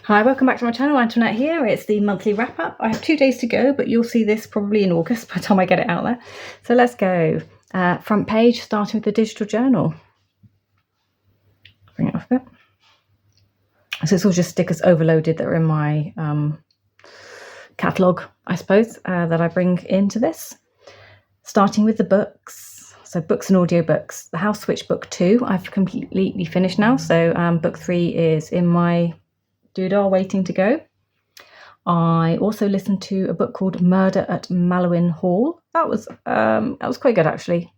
Hi, welcome back to my channel. Antoinette here. It's the monthly wrap up. I have 2 days to go, but you'll see this probably in August by the time I get it out there. So let's go. Front page, starting with the digital journal. Bring it off a bit. So it's all just stickers overloaded that are in my catalogue, I suppose, that I bring into this. Starting with the books. So books and audio books. The House Switch book 2, I've completely finished now. So book 3 is in my doodah waiting to go. I also listened to a book called Murder at Malowin Hall. That was quite good, actually.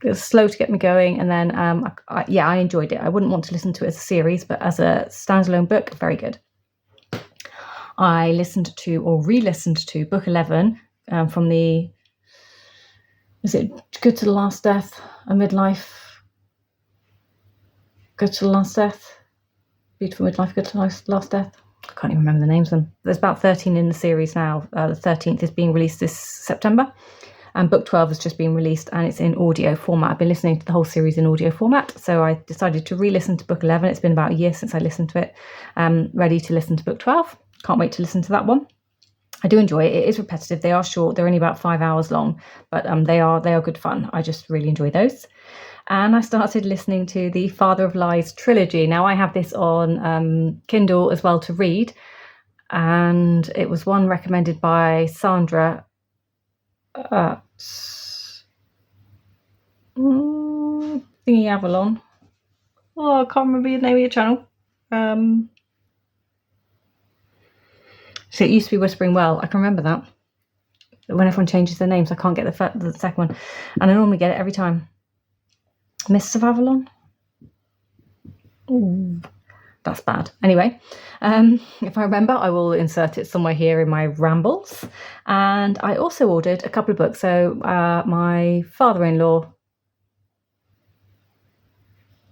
It was slow to get me going, and then I enjoyed it. I wouldn't want to listen to it as a series, but as a standalone book, very good. I listened to or re-listened to book 11 from the, is it Good to the Last Death, A Midlife, Good to the Last Death, Beautiful Midlife, Good to the Last Death. I can't even remember the names of them. There's about 13 in the series now. The 13th is being released this September. And book 12 has just been released and it's in audio format. I've been listening to the whole series in audio format. So I decided to re-listen to book 11. It's been about a year since I listened to it. Ready to listen to book 12. Can't wait to listen to that one. I do enjoy it. It is repetitive. They are short. They're only about 5 hours long, but they are good fun. I just really enjoy those. And I started listening to the Father of Lies trilogy. Now I have this on Kindle as well to read. And it was one recommended by Sandra at Thingy Avalon. Oh, I can't remember the name of your channel. So it used to be Whispering Well. I can remember that. When everyone changes their names, I can't get the second one. And I normally get it every time. Mists of Avalon? Ooh, that's bad. Anyway, if I remember, I will insert it somewhere here in my rambles. And I also ordered a couple of books. So my father-in-law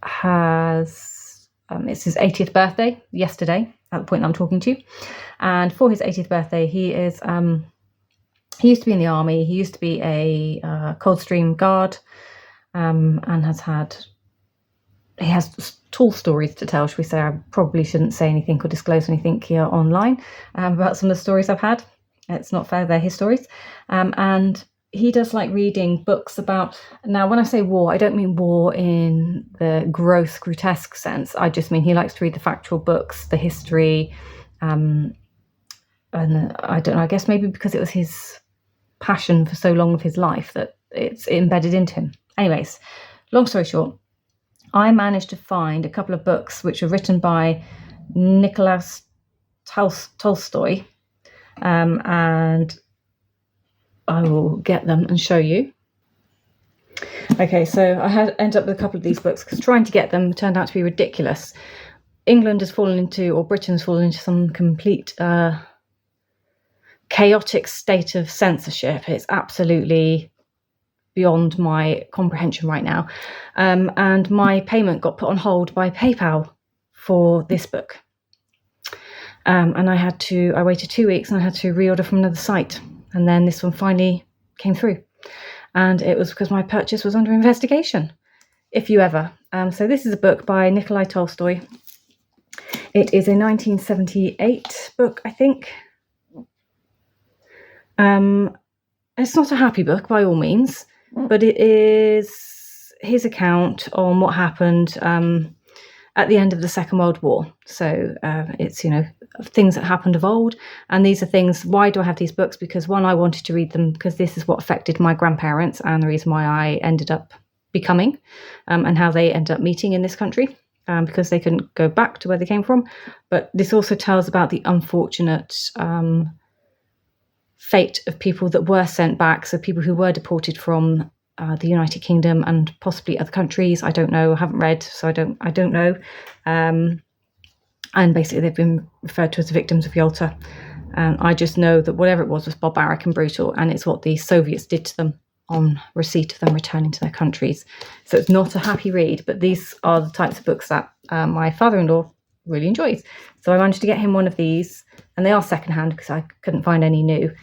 has, it's his 80th birthday yesterday, at the point I'm talking to you. And for his 80th birthday, he is, he used to be in the army. He used to be a Coldstream guard. And he has tall stories to tell, should we say. I probably shouldn't say anything or disclose anything here online about some of the stories I've had. It's not fair, they're his stories. And he does like reading books about, now when I say war, I don't mean war in the gross, grotesque sense. I just mean he likes to read the factual books, the history, and I don't know, I guess maybe because it was his passion for so long of his life that it's embedded into him. Anyways, long story short, I managed to find a couple of books which are written by Nicholas Tolstoy, and I will get them and show you. Okay, so I had ended up with a couple of these books because trying to get them turned out to be ridiculous. England has fallen into, or Britain has fallen into some complete chaotic state of censorship. It's absolutely beyond my comprehension right now. And my payment got put on hold by PayPal for this book. And I waited 2 weeks and I had to reorder from another site. And then this one finally came through. And it was because my purchase was under investigation, if you ever. So this is a book by Nikolai Tolstoy. It is a 1978 book, I think. It's not a happy book by all means, but it is his account on what happened at the end of the Second World War. So it's, things that happened of old. And these are things, why do I have these books? Because one, I wanted to read them because this is what affected my grandparents and the reason why I ended up becoming and how they ended up meeting in this country because they couldn't go back to where they came from. But this also tells about the unfortunate fate of people that were sent back, so people who were deported from the United Kingdom and possibly other countries. I don't know, I haven't read, so I don't know. And basically they've been referred to as the victims of Yalta. I just know that whatever it was barbaric and brutal, and it's what the Soviets did to them on receipt of them returning to their countries. So it's not a happy read, but these are the types of books that my father-in-law really enjoys. So I managed to get him one of these, and they are secondhand because I couldn't find any new.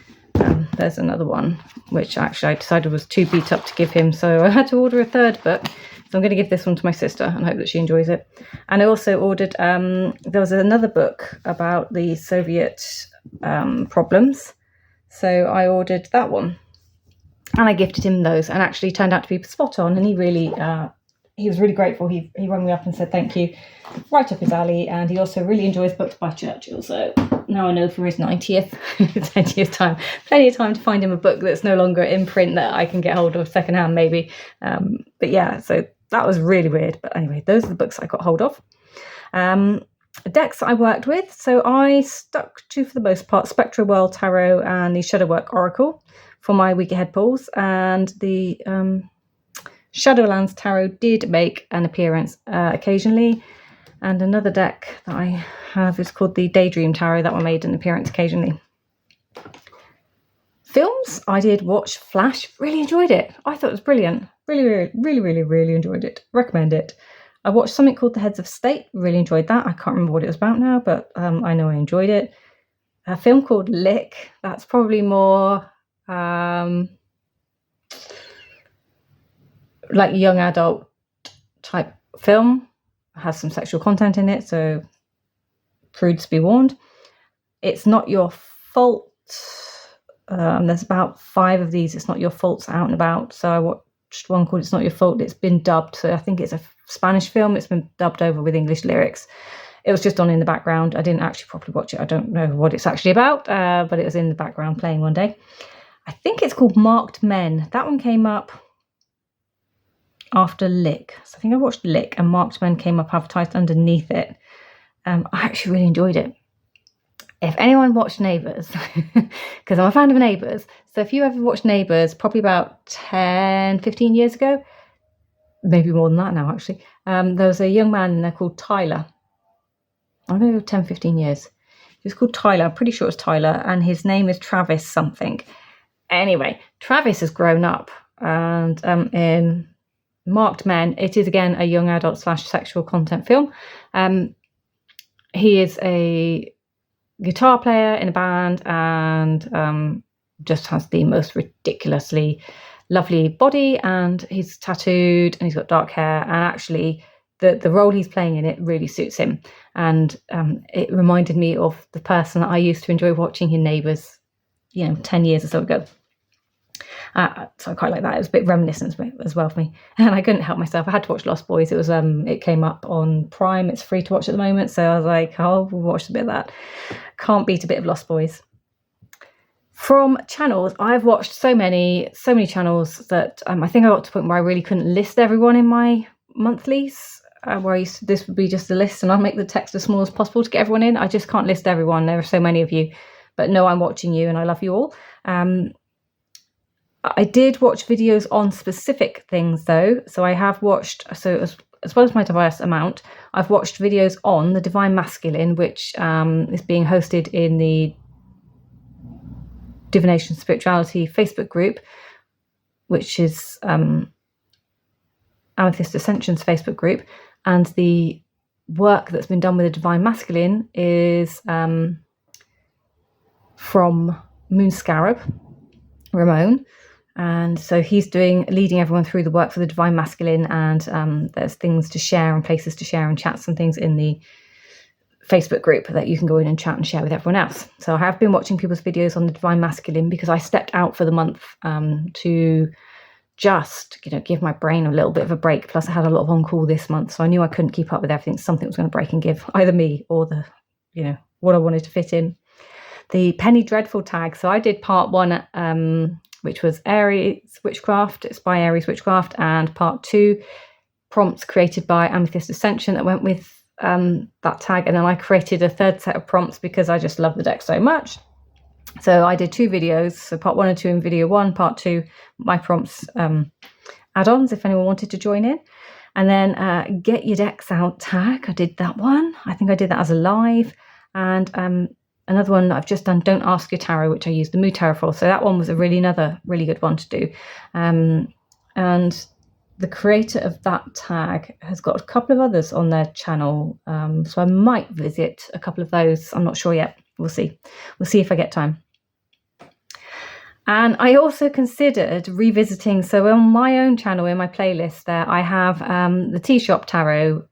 There's another one which actually I decided was too beat up to give him, so I had to order a third book, So I'm going to give this one to my sister and hope that she enjoys it. And I also ordered, there was another book about the Soviet problems. So I ordered that one and I gifted him those, and actually turned out to be spot on. And he was really grateful. He rang me up and said thank you, right up his alley. And he also really enjoys books by Churchill. So now I know for his 90th, 20th time, plenty of time to find him a book that's no longer in print that I can get hold of secondhand maybe. But yeah, so that was really weird. But anyway, those are the books I got hold of. Decks I worked with. So I stuck to, for the most part, Spectrowhirl Tarot and the Shadowwork Oracle for my week ahead pulls. And the Shadowlands Tarot did make an appearance occasionally. And another deck that I have is called the Daydream Tarot. That one made an appearance occasionally. Films, I did watch Flash. Really enjoyed it. I thought it was brilliant. Really enjoyed it. Recommend it. I watched something called The Heads of State. Really enjoyed that. I can't remember what it was about now, but I know I enjoyed it. A film called Lick. That's probably more like young adult type film. It has some sexual content in it, so prudes be warned. It's Not Your Fault. There's about 5 of these It's Not Your Faults out and about. So I watched one called It's Not Your Fault. It's been dubbed, so I think it's a Spanish film. It's been dubbed over with English lyrics. It was just on in the background. I didn't actually properly watch it. I don't know what it's actually about, but it was in the background playing one day. I think it's called Marked Men. That one came up after Lick. So I think I watched Lick and Marked Men came up advertised underneath it. I actually really enjoyed it. If anyone watched Neighbours, because I'm a fan of Neighbours, so if you ever watched Neighbours, probably about 10, 15 years ago, maybe more than that now actually, there was a young man in there called Tyler. I'm going to go 10, 15 years. He was called Tyler. I'm pretty sure it's Tyler, and his name is Travis something. Anyway, Travis has grown up, and in Marked Men, it is again a young adult / sexual content film. He is a guitar player in a band, and just has the most ridiculously lovely body, and he's tattooed and he's got dark hair, and actually the role he's playing in it really suits him. And it reminded me of the person that I used to enjoy watching in Neighbours, 10 years or so ago. So I quite like that. It was a bit reminiscent as well for me, and I couldn't help myself. I had to watch Lost Boys. It was it came up on Prime. It's free to watch at the moment, so I was like, oh, we'll watch a bit of that. Can't beat a bit of Lost Boys. From channels, I've watched so many channels that I think I got to the point where I really couldn't list everyone in my monthlies. Where this would be just a list, and I'll make the text as small as possible to get everyone in. I just can't list everyone. There are so many of you, but no, I'm watching you, and I love you all. I did watch videos on specific things though. So I have watched, as well as my diverse amount, I've watched videos on the Divine Masculine, which is being hosted in the Divination Spirituality Facebook group, which is Amethyst Ascension's Facebook group. And the work that's been done with the Divine Masculine is from Moon Scarab, Ramon. And so he's leading everyone through the work for the Divine Masculine, and there's things to share and places to share and chats and things in the Facebook group that you can go in and chat and share with everyone else. So I have been watching people's videos on the Divine Masculine because I stepped out for the month to just give my brain a little bit of a break. Plus I had a lot of on call this month, so I knew I couldn't keep up with everything. Something was going to break and give, either me or the what I wanted to fit in. The Penny Dreadful tag. So I did part 1, which was Aries Witchcraft. It's by Aries Witchcraft, and part 2, prompts created by Amethyst Ascension that went with that tag. And then I created a third set of prompts because I just love the deck so much. So I did 2 videos, so part 1 and 2 in video 1, part 2, my prompts add-ons if anyone wanted to join in. And then Get Your Decks Out tag, I did that one. I think I did that as a live. And another one that I've just done, Don't Ask Your Tarot, which I used the Mood Tarot for. So that one was another really good one to do. And the creator of that tag has got a couple of others on their channel. So I might visit a couple of those. I'm not sure yet. We'll see. We'll see if I get time. And I also considered revisiting, so on my own channel, in my playlist there, I have the Tea Shop Tarot,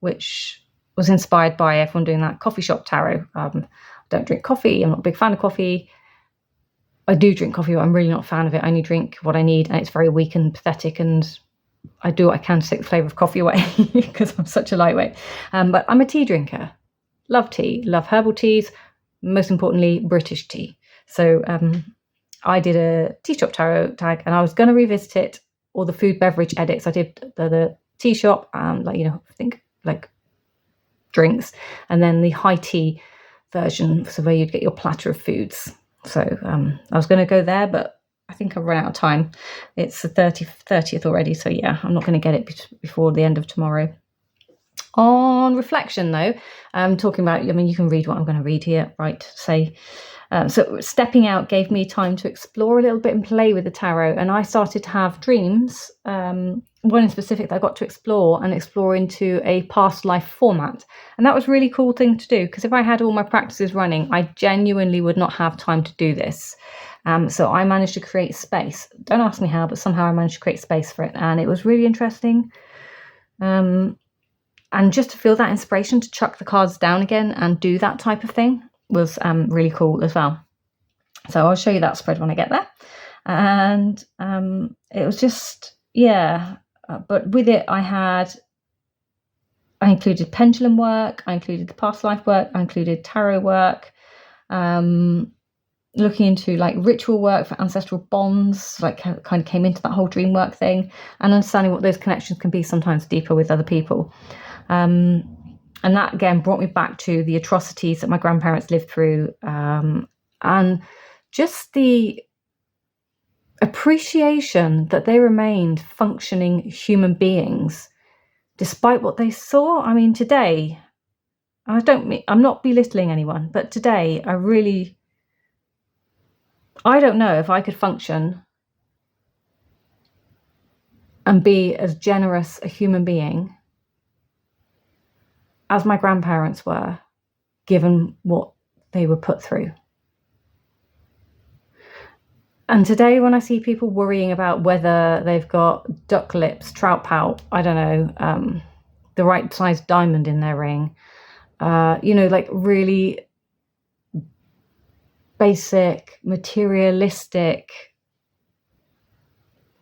which was inspired by everyone doing that coffee shop tarot. I don't drink coffee. I'm not a big fan of coffee. I do drink coffee, but I'm really not a fan of it. I only drink what I need, and it's very weak and pathetic, and I do what I can to take the flavour of coffee away because I'm such a lightweight. But I'm a tea drinker. Love tea, love herbal teas, most importantly, British tea. So I did a Tea Shop Tarot tag, and I was going to revisit it, or the food beverage edits. I did the tea shop, I think like drinks, and then the high tea version, so where you'd get your platter of foods. So I was going to go there, but I think I've run out of time. It's the 30th already, so yeah, I'm not going to get it before the end of tomorrow. On reflection, though, talking about, you can read what I'm going to read here, right? So stepping out gave me time to explore a little bit and play with the tarot, and I started to have dreams, one in specific that I got to explore into a past life format. And that was a really cool thing to do, because if I had all my practices running, I genuinely would not have time to do this. So I managed to create space. Don't ask me how, but somehow I managed to create space for it, and it was really interesting. And just to feel that inspiration to chuck the cards down again and do that type of thing was really cool as well. So I'll show you that spread when I get there. And it was just, but with it I included pendulum work, I included the past life work, I included tarot work, looking into like ritual work for ancestral bonds, like kind of came into that whole dream work thing, and understanding what those connections can be sometimes deeper with other people. And that again brought me back to the atrocities that my grandparents lived through, and just the appreciation that they remained functioning human beings despite what they saw. I mean, today, I'm not belittling anyone, but today I don't know if I could function and be as generous a human being as my grandparents were, given what they were put through. And today, when I see people worrying about whether they've got duck lips, trout pout, I don't know, the right size diamond in their ring, like really basic, materialistic,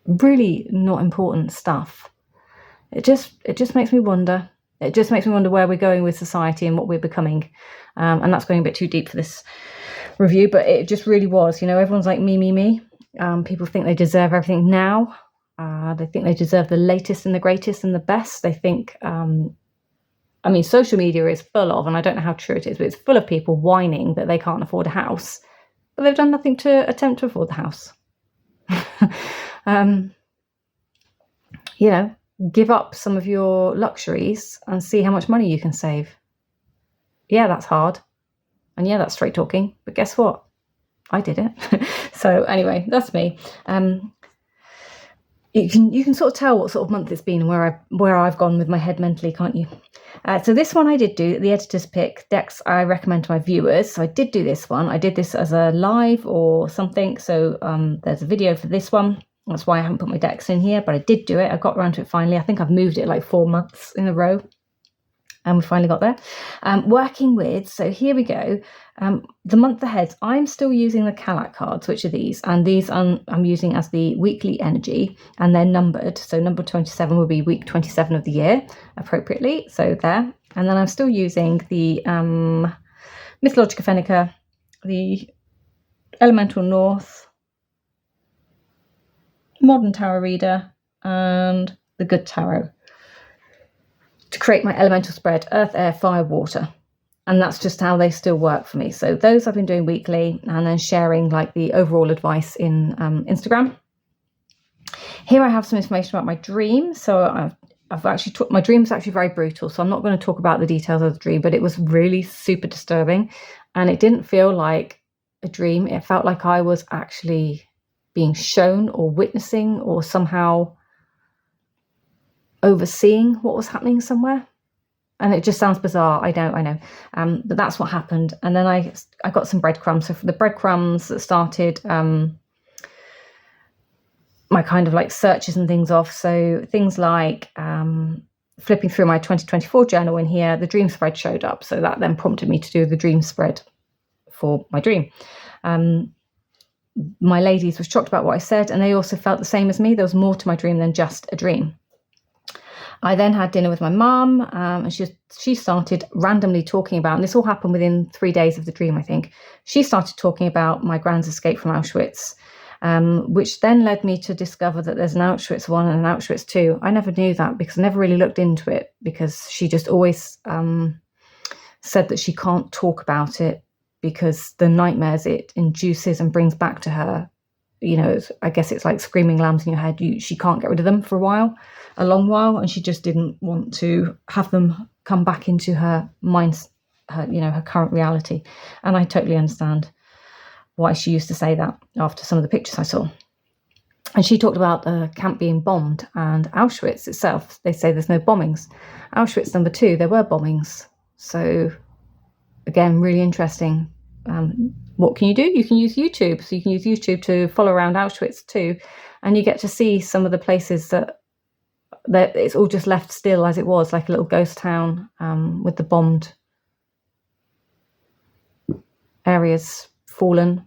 really not important stuff, it just makes me wonder. It just makes me wonder where we're going with society and what we're becoming. And that's going a bit too deep for this review, but it just really was. Everyone's like me. People think they deserve everything now. They think they deserve the latest and the greatest and the best. They think, social media is full of, and I don't know how true it is, but it's full of people whining that they can't afford a house, but they've done nothing to attempt to afford the house. Give up some of your luxuries and see how much money you can save. Yeah, that's hard. And yeah, that's straight talking. But guess what? I did it. So anyway, that's me. You can sort of tell what sort of month it's been and where I've gone with my head mentally, can't you? So this one I did do, the editor's pick decks I recommend to my viewers. So I did do this one. I did this as a live or something. So there's a video for this one. That's why I haven't put my decks in here, but I did do it. I got around to it finally. I think I've moved it like 4 months in a row, and we finally got there. Working with, so here we go. The month ahead, I'm still using the Kalat cards, which are these, and these I'm using as the weekly energy, and they're numbered. So number 27 will be week 27 of the year, appropriately. So there. And then I'm still using the Mythologica Fennica, the Elemental North, Modern Tarot Reader, and the Good Tarot to create my elemental spread: earth, air, fire, water. And that's just how they still work for me. So those I've been doing weekly, and then sharing like the overall advice in Instagram. Here I have some information about my dream. So I've actually my dream is actually very brutal, so I'm not going to talk about the details of the dream, but it was really super disturbing, and it didn't feel like a dream. It felt like I was actually being shown or witnessing or somehow overseeing what was happening somewhere. And it just sounds bizarre, I know. But that's what happened. And then I got some breadcrumbs. So for the breadcrumbs that started my kind of like searches and things off. So things like flipping through my 2024 journal in here, the dream spread showed up. So that then prompted me to do the dream spread for my dream. My ladies were shocked about what I said, and they also felt the same as me. There was more to my dream than just a dream. I then had dinner with my mum, and she started randomly talking about, and this all happened within 3 days of the dream, I think. She started talking about my grand's escape from Auschwitz, which then led me to discover that there's an Auschwitz 1 and an Auschwitz 2. I never knew that because I never really looked into it, because she just always said that she can't talk about it because the nightmares it induces and brings back to her, I guess it's like screaming lambs in your head. She can't get rid of them for a long while, and she just didn't want to have them come back into her mind, her current reality. And I totally understand why she used to say that after some of the pictures I saw. And she talked about the camp being bombed, and Auschwitz itself, they say there's no bombings. Auschwitz number 2, there were bombings. So again, really interesting. What can you do? You can use YouTube. So you can use YouTube to follow around Auschwitz too, and you get to see some of the places that it's all just left still as it was, like a little ghost town with the bombed areas fallen.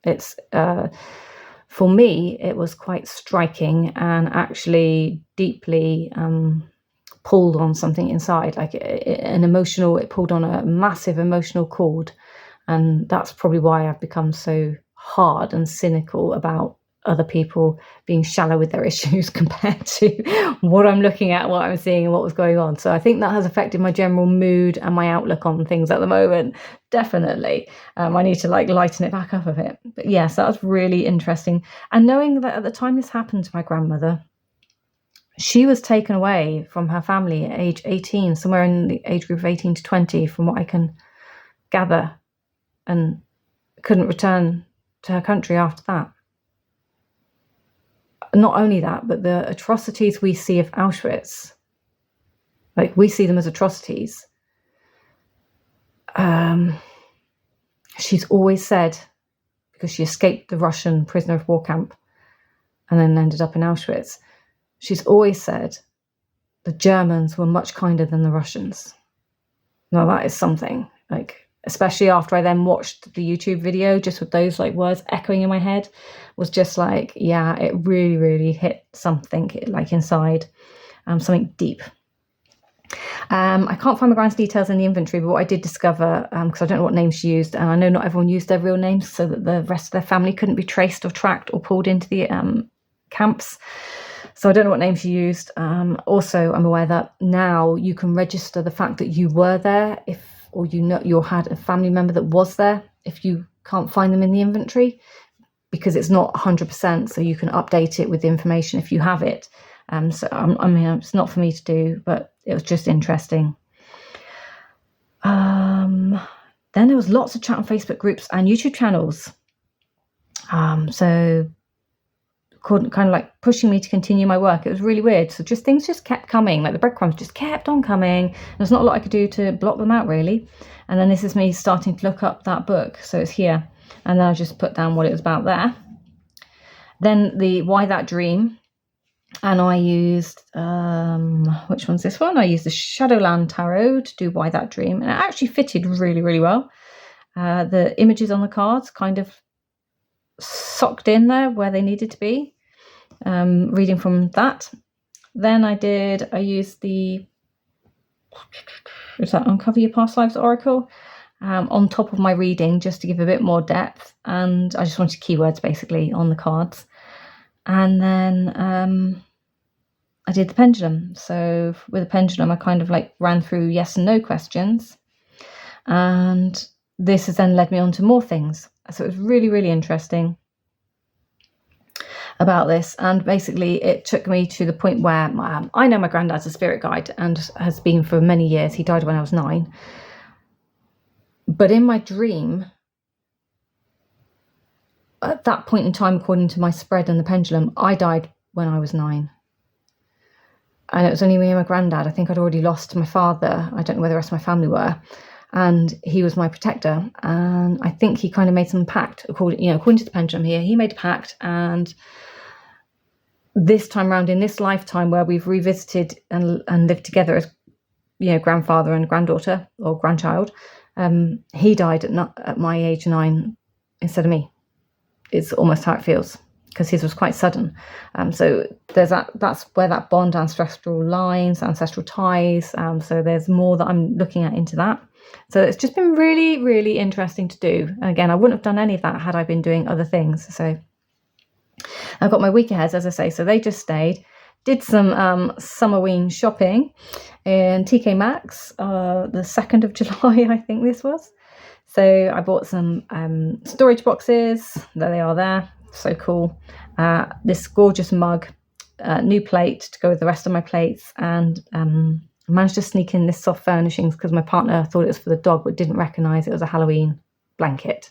It's for me, it was quite striking and actually deeply pulled on something inside, like it pulled on a massive emotional chord. And that's probably why I've become so hard and cynical about other people being shallow with their issues compared to what I'm looking at, what I'm seeing, and what was going on. So I think that has affected my general mood and my outlook on things at the moment. Definitely. I need to lighten it back up a bit. But yes, that was really interesting. And knowing that at the time this happened to my grandmother, she was taken away from her family at age 18, somewhere in the age group of 18 to 20, from what I can gather, and couldn't return to her country after that. Not only that, but the atrocities we see of Auschwitz, we see them as atrocities. She's always said, because she escaped the Russian prisoner of war camp and then ended up in Auschwitz, she's always said the Germans were much kinder than the Russians. Now that is something, especially after I then watched the YouTube video, just with those words echoing in my head, was just it really, really hit something inside, something deep. I can't find my grand's details in the inventory, but what I did discover, because I don't know what name she used, and I know not everyone used their real names, so that the rest of their family couldn't be traced or tracked or pulled into the camps. So I don't know what name she used. Also, I'm aware that now you can register the fact that you were there or you had a family member that was there if you can't find them in the inventory, because it's not 100%, so you can update it with the information if you have it. So it's not for me to do, but it was just interesting. Then there was lots of chat on Facebook groups and YouTube channels. So kind of pushing me to continue my work. It was really weird. So things just kept coming, the breadcrumbs just kept on coming. There's not a lot I could do to block them out, really. And then this is me starting to look up that book. So it's here. And then I just put down what it was about there. Then the Why That Dream. And I used, which one's this one? I used the Shadowlands Tarot to do Why That Dream. And it actually fitted really, really well. The images on the cards kind of socked in there where they needed to be. Reading from that. Then I used is that Uncover Your Past Lives Oracle on top of my reading, just to give a bit more depth. And I just wanted keywords basically on the cards. And then I did the pendulum. So with the pendulum, I kind of ran through yes and no questions. And this has then led me on to more things. So it was really, really interesting about this. And basically it took me to the point where I know my granddad's a spirit guide and has been for many years. He died when I was 9. But in my dream, at that point in time, according to my spread and the pendulum, I died when I was 9. And it was only me and my granddad. I think I'd already lost my father. I don't know where the rest of my family were. and he was my protector. And I think he kind of made some pact, according to the pendulum here. He made a pact, and this time around, in this lifetime where we've revisited and lived together as grandfather and granddaughter or grandchild, he died at my age 9 instead of me. It's almost how it feels, because his was quite sudden. So there's that's where that bond, ancestral lines, ancestral ties. So there's more that I'm looking at into that. So it's just been really, really interesting to do. And again, I wouldn't have done any of that had I been doing other things. So I've got my week ahead, as I say. So they just stayed, did some Summerween shopping in TK Maxx, the 2nd of July, I think this was. So I bought some storage boxes. There they are there. So cool. This gorgeous mug, new plate to go with the rest of my plates, and managed to sneak in this soft furnishings because my partner thought it was for the dog but didn't recognise it was a Halloween blanket.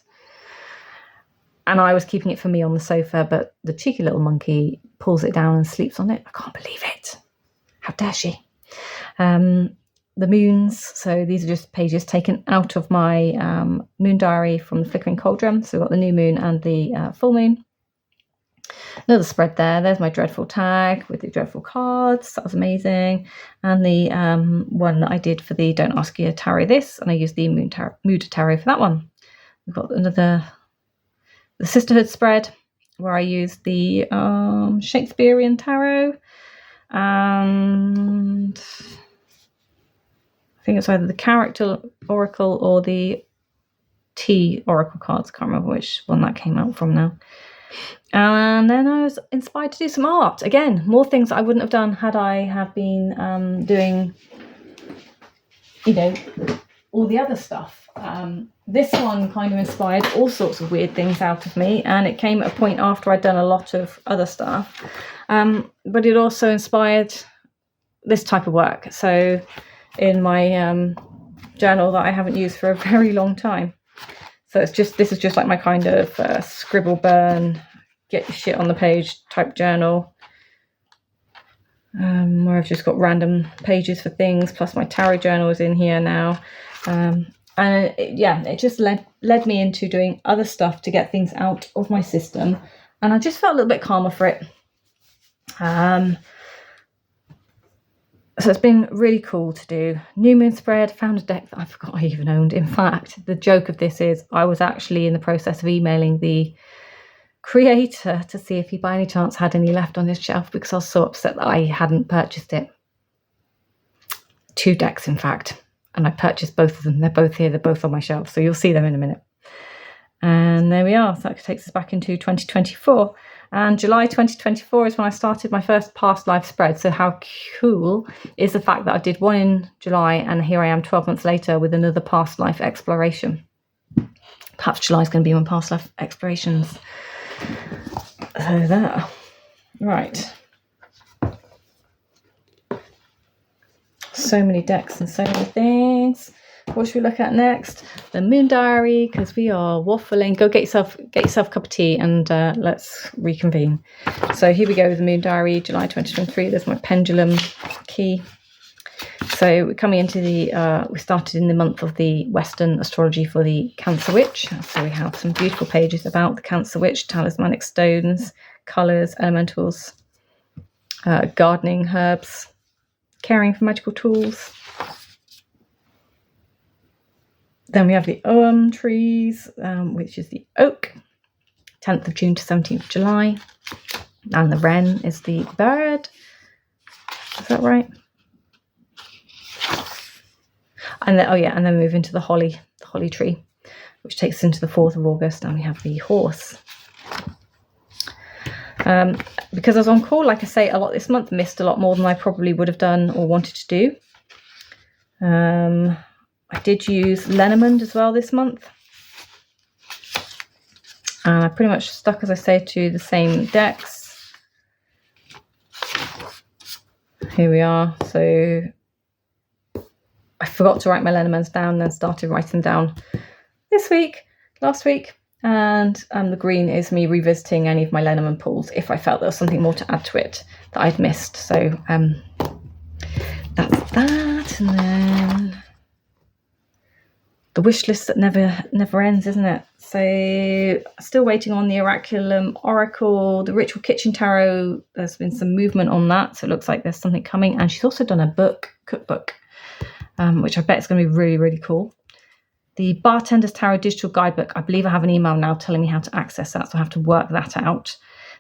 And I was keeping it for me on the sofa, but the cheeky little monkey pulls it down and sleeps on it. I can't believe it. How dare she? The moons. So these are just pages taken out of my moon diary from the Flickering Cauldron. So we've got the new moon and the full moon. Another spread there. There's my dreadful tag with the dreadful cards. That was amazing. And the one that I did for the Don't Ask Your Tarot this, and I used the mood tarot for that one. We've got the Sisterhood spread, where I used the Shakespearean tarot, and I think it's either the character oracle or the T oracle cards. Can't remember which one that came out from now. And then I was inspired to do some art. Again, more things that I wouldn't have done had I have been doing, all the other stuff. This one kind of inspired all sorts of weird things out of me, and it came at a point after I'd done a lot of other stuff. But it also inspired this type of work. So in my journal that I haven't used for a very long time. So this is just like my kind of scribble burn, get your shit on the page type journal, where I've just got random pages for things, plus my tarot journal is in here now. And it just led me into doing other stuff to get things out of my system, and I just felt a little bit calmer for it. So it's been really cool to do. New moon spread, found a deck that I forgot I even owned. In fact, the joke of this is I was actually in the process of emailing the creator to see if he by any chance had any left on his shelf, because I was so upset that I hadn't purchased it. 2 decks, in fact. And I purchased both of them. They're both here. They're both on my shelf. So you'll see them in a minute. And there we are. So that takes us back into 2024. And July 2024 is when I started my first past life spread. So how cool is the fact that I did one in July, and here I am 12 months later with another past life exploration. Perhaps July is going to be my past life explorations. So there. Right. So many decks and so many things. What should we look at next? The moon diary, because we are waffling. Go get yourself a cup of tea, and let's reconvene. So here we go with the moon diary, July 2023. There's my pendulum key. So we're coming into we started in the month of the Western astrology for the Cancer Witch. So we have some beautiful pages about the Cancer Witch, talismanic stones, colours, elementals, gardening, herbs, caring for magical tools. Then we have the Ogham trees, which is the oak, 10th of June to 17th of July. And the wren is the bird. Is that right? And then, and then we move into the holly tree, which takes us into the 4th of August. And we have the horse. Because I was on call, like I say, a lot this month, missed a lot more than I probably would have done or wanted to do. I did use Lenormand as well this month. And I pretty much stuck, as I say, to the same decks. Here we are. So I forgot to write my Lenormands down, then started writing them down last week. And the green is me revisiting any of my Lenormand pulls if I felt there was something more to add to it that I'd missed. So that's that. And then the wish list that never ends, isn't it? So still waiting on the Oraculum Oracle, the Ritual Kitchen Tarot. There's been some movement on that, so it looks like there's something coming. And she's also done a cookbook, which I bet is going to be really, really cool. The Bartender's Tarot Digital Guidebook. I believe I have an email now telling me how to access that, so I have to work that out.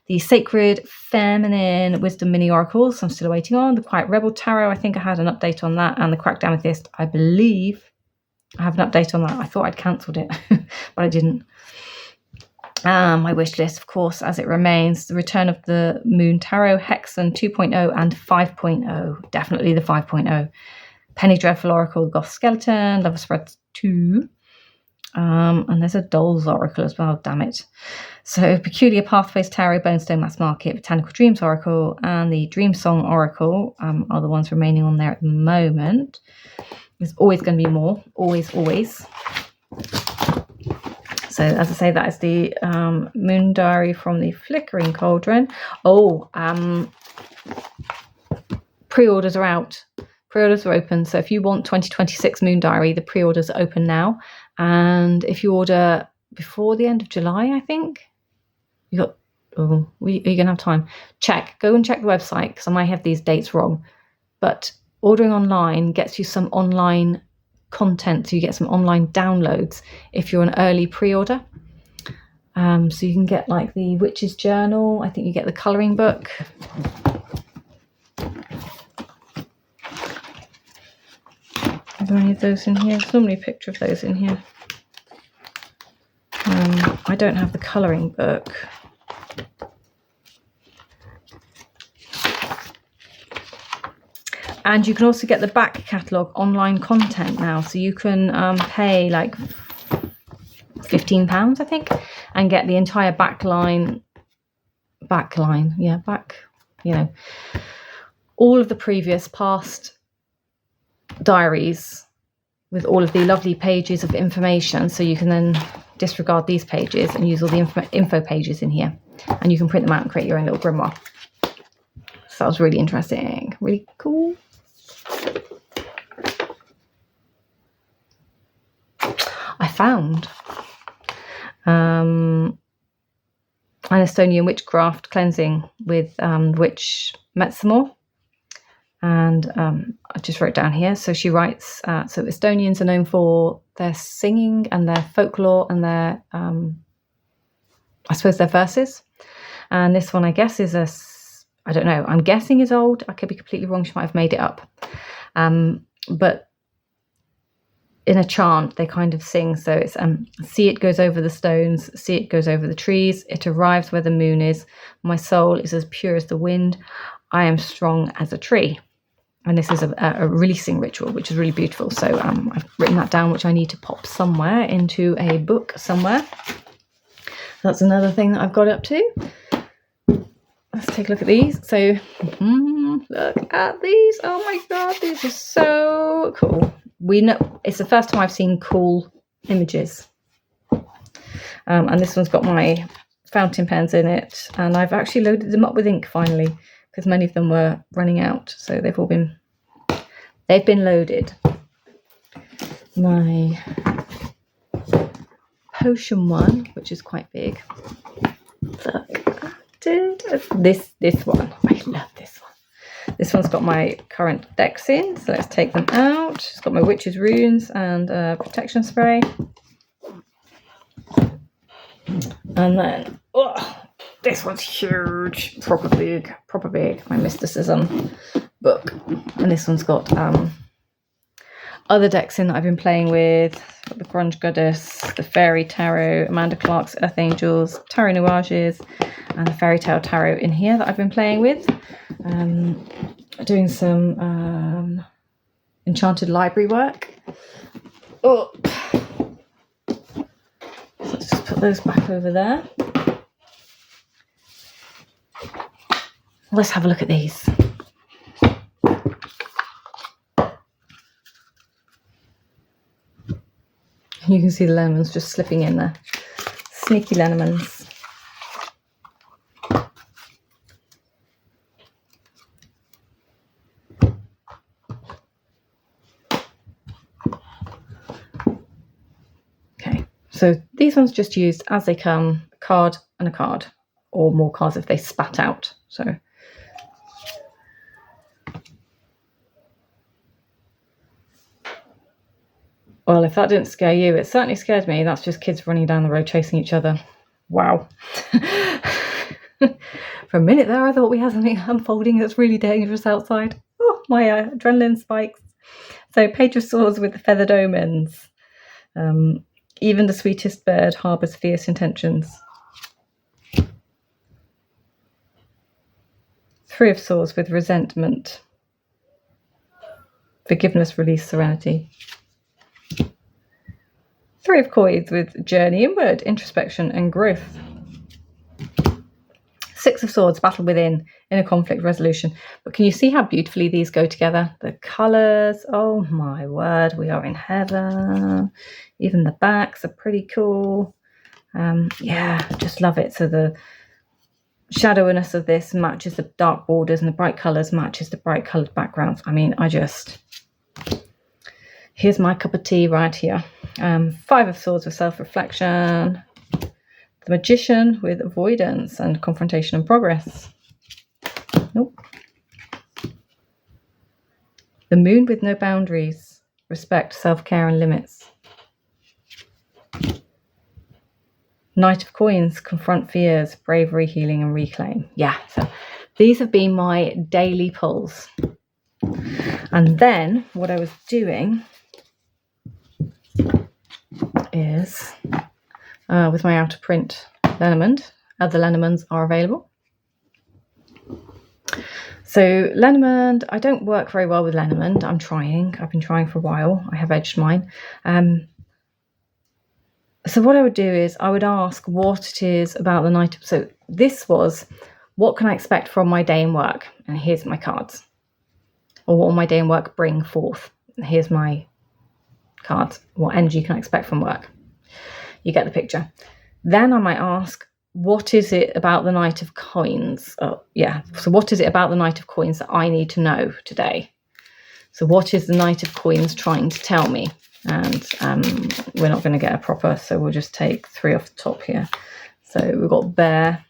The Sacred Feminine Wisdom Mini Oracles, I'm still waiting on. The Quiet Rebel Tarot, I think I had an update on that. And the Cracked Amethyst, I believe I have an update on that. I thought I'd cancelled it, but I didn't. My wish list, of course, as it remains. The Return of the Moon Tarot, Hexen 2.0 and 5.0. Definitely the 5.0. Penny Dreadful Oracle, Goth Skeleton, Lover Spreads 2. And there's a Dolls Oracle as well, damn it. So Peculiar Pathways Tarot, Bonestone Mass Market, Botanical Dreams Oracle, and the Dream Song Oracle are the ones remaining on there at the moment. There's always going to be more, always. So as I say, that is the Moon Diary from the Flickering Cauldron. Pre-orders are out. Pre-orders are open. So if you want 2026 Moon Diary, the pre-orders are open now. And if you order before the end of July, I think, are you going to have time? Go and check the website, because I might have these dates wrong. But ordering online gets you some online content, so you get some online downloads if you're an early pre-order. So you can get like the Witch's Journal. I think you get the colouring book. Are there any of those in here? There's normally a picture of those in here. I don't have the colouring book. And you can also get the back catalogue online content now. So you can pay like £15, I think, and get the entire all of the previous past diaries with all of the lovely pages of information. So you can then disregard these pages and use all the info pages in here. And you can print them out and create your own little grimoire. So that was really interesting. Really cool. I found an Estonian witchcraft cleansing with witch Metsamore, and I just wrote down here. So she writes, so Estonians are known for their singing and their folklore and their, I suppose, their verses. And this one, I guess, I don't know, I'm guessing is old. I could be completely wrong. She might have made it up. But in a chant, they kind of sing. So it's, see it goes over the stones, see it goes over the trees. It arrives where the moon is. My soul is as pure as the wind. I am strong as a tree. And this is a releasing ritual, which is really beautiful. So I've written that down, which I need to pop somewhere into a book somewhere. That's another thing that I've got up to. Let's take a look at these. So look at these. Oh my God, these are so cool. We know it's the first time I've seen cool images. And this one's got my fountain pens in it. And I've actually loaded them up with ink finally, because many of them were running out. So they've been loaded. My potion one, which is quite big. Look. This one. I love this one. This one's got my current decks in, so let's take them out. It's got my witch's runes and protection spray. And then, this one's huge, proper big, my mysticism book. And this one's got other decks in that I've been playing with. Got the Grunge Goddess, the Fairy Tarot, Amanda Clark's Earth Angels, Tarot Nuages, and the Fairy Tale Tarot in here that I've been playing with. Doing some enchanted library work. So let's just put those back over there. Let's have a look at these. You can see the Lenormands just slipping in there. Sneaky Lenormands. So these ones just used as they come, a card and a card, or more cards if they spat out. So well, if that didn't scare you, it certainly scared me. That's just kids running down the road chasing each other. Wow. For a minute there, I thought we had something unfolding that's really dangerous outside. Oh, my adrenaline spikes. So Page of Swords with the feathered omens. Even the sweetest bird harbours fierce intentions. Three of Swords with resentment. Forgiveness, release, serenity. Three of Coins with journey inward, introspection and growth. Six of Swords, battle within, inner conflict resolution. But can you see how beautifully these go together? The colours, oh my word, we are in heaven. Even the backs are pretty cool. Yeah, just love it. So the shadowiness of this matches the dark borders, and the bright colours matches the bright coloured backgrounds. I mean, here's my cup of tea right here. Five of Swords with self-reflection. The Magician with avoidance and confrontation and progress. Nope. The Moon with no boundaries. Respect, self-care and limits. Knight of Coins, confront fears, bravery, healing and reclaim. Yeah, so these have been my daily pulls. And then what I was doing is with my out of print Lenormand. Other Lenormands are available. So Lenormand, I don't work very well with Lenormand. I've been trying for a while. I have edged mine. So what I would do is I would ask what it is about the night. So this was, what can I expect from my day in work? And here's my cards. Or what will my day in work bring forth? And here's my cards. What energy can I expect from work? You get the picture. Then I might ask, what is it about the Knight of Coins? Oh, yeah. So what is it about the Knight of Coins that I need to know today? So what is the Knight of Coins trying to tell me? And we're not going to get a proper, so we'll just take three off the top here. So we've got bear,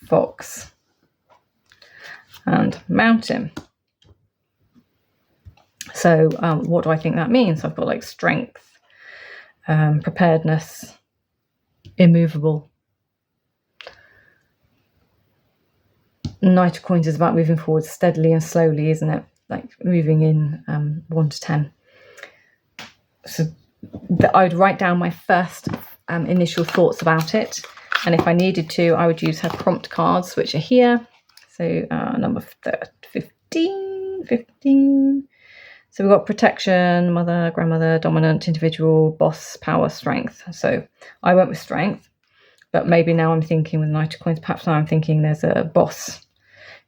fox, and mountain. So what do I think that means? I've got like strength, preparedness, immovable. Knight of Coins is about moving forward steadily and slowly, isn't it? Like moving in 1 to 10. So I would write down my first initial thoughts about it. And if I needed to, I would use her prompt cards, which are here. So number 15. So we've got protection, mother, grandmother, dominant, individual, boss, power, strength. So I went with strength, but maybe now I'm thinking with Knight of Coins, perhaps now I'm thinking there's a boss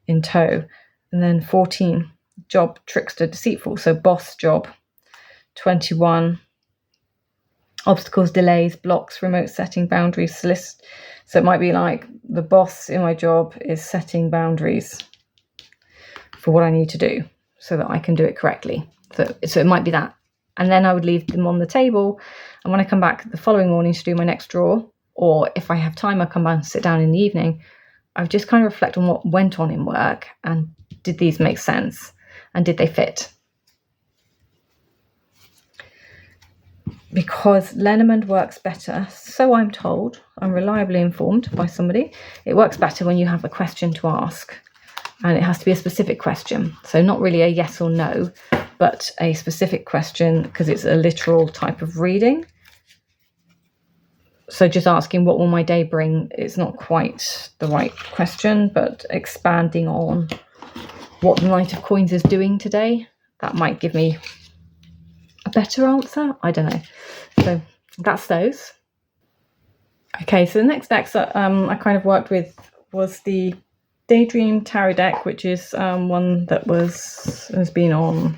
in tow. And then 14, job, trickster, deceitful. So boss, job. 21, obstacles, delays, blocks, remote setting, boundaries, solicit. So it might be like the boss in my job is setting boundaries for what I need to do so that I can do it correctly. So it might be that. And then I would leave them on the table. And when I come back the following morning to do my next draw, or if I have time, I'll come back and sit down in the evening. I would just kind of reflect on what went on in work, and did these make sense? And did they fit? Because Lenormand works better, so I'm told, I'm reliably informed by somebody, it works better when you have a question to ask, and it has to be a specific question. So not really a yes or no, but a specific question, because it's a literal type of reading. So just asking, what will my day bring? It's not quite the right question, but expanding on what the Knight of Coins is doing today, that might give me a better answer. I don't know. So that's those. Okay, so the next decks that I kind of worked with was the Daydream Tarot deck, which is one that has been on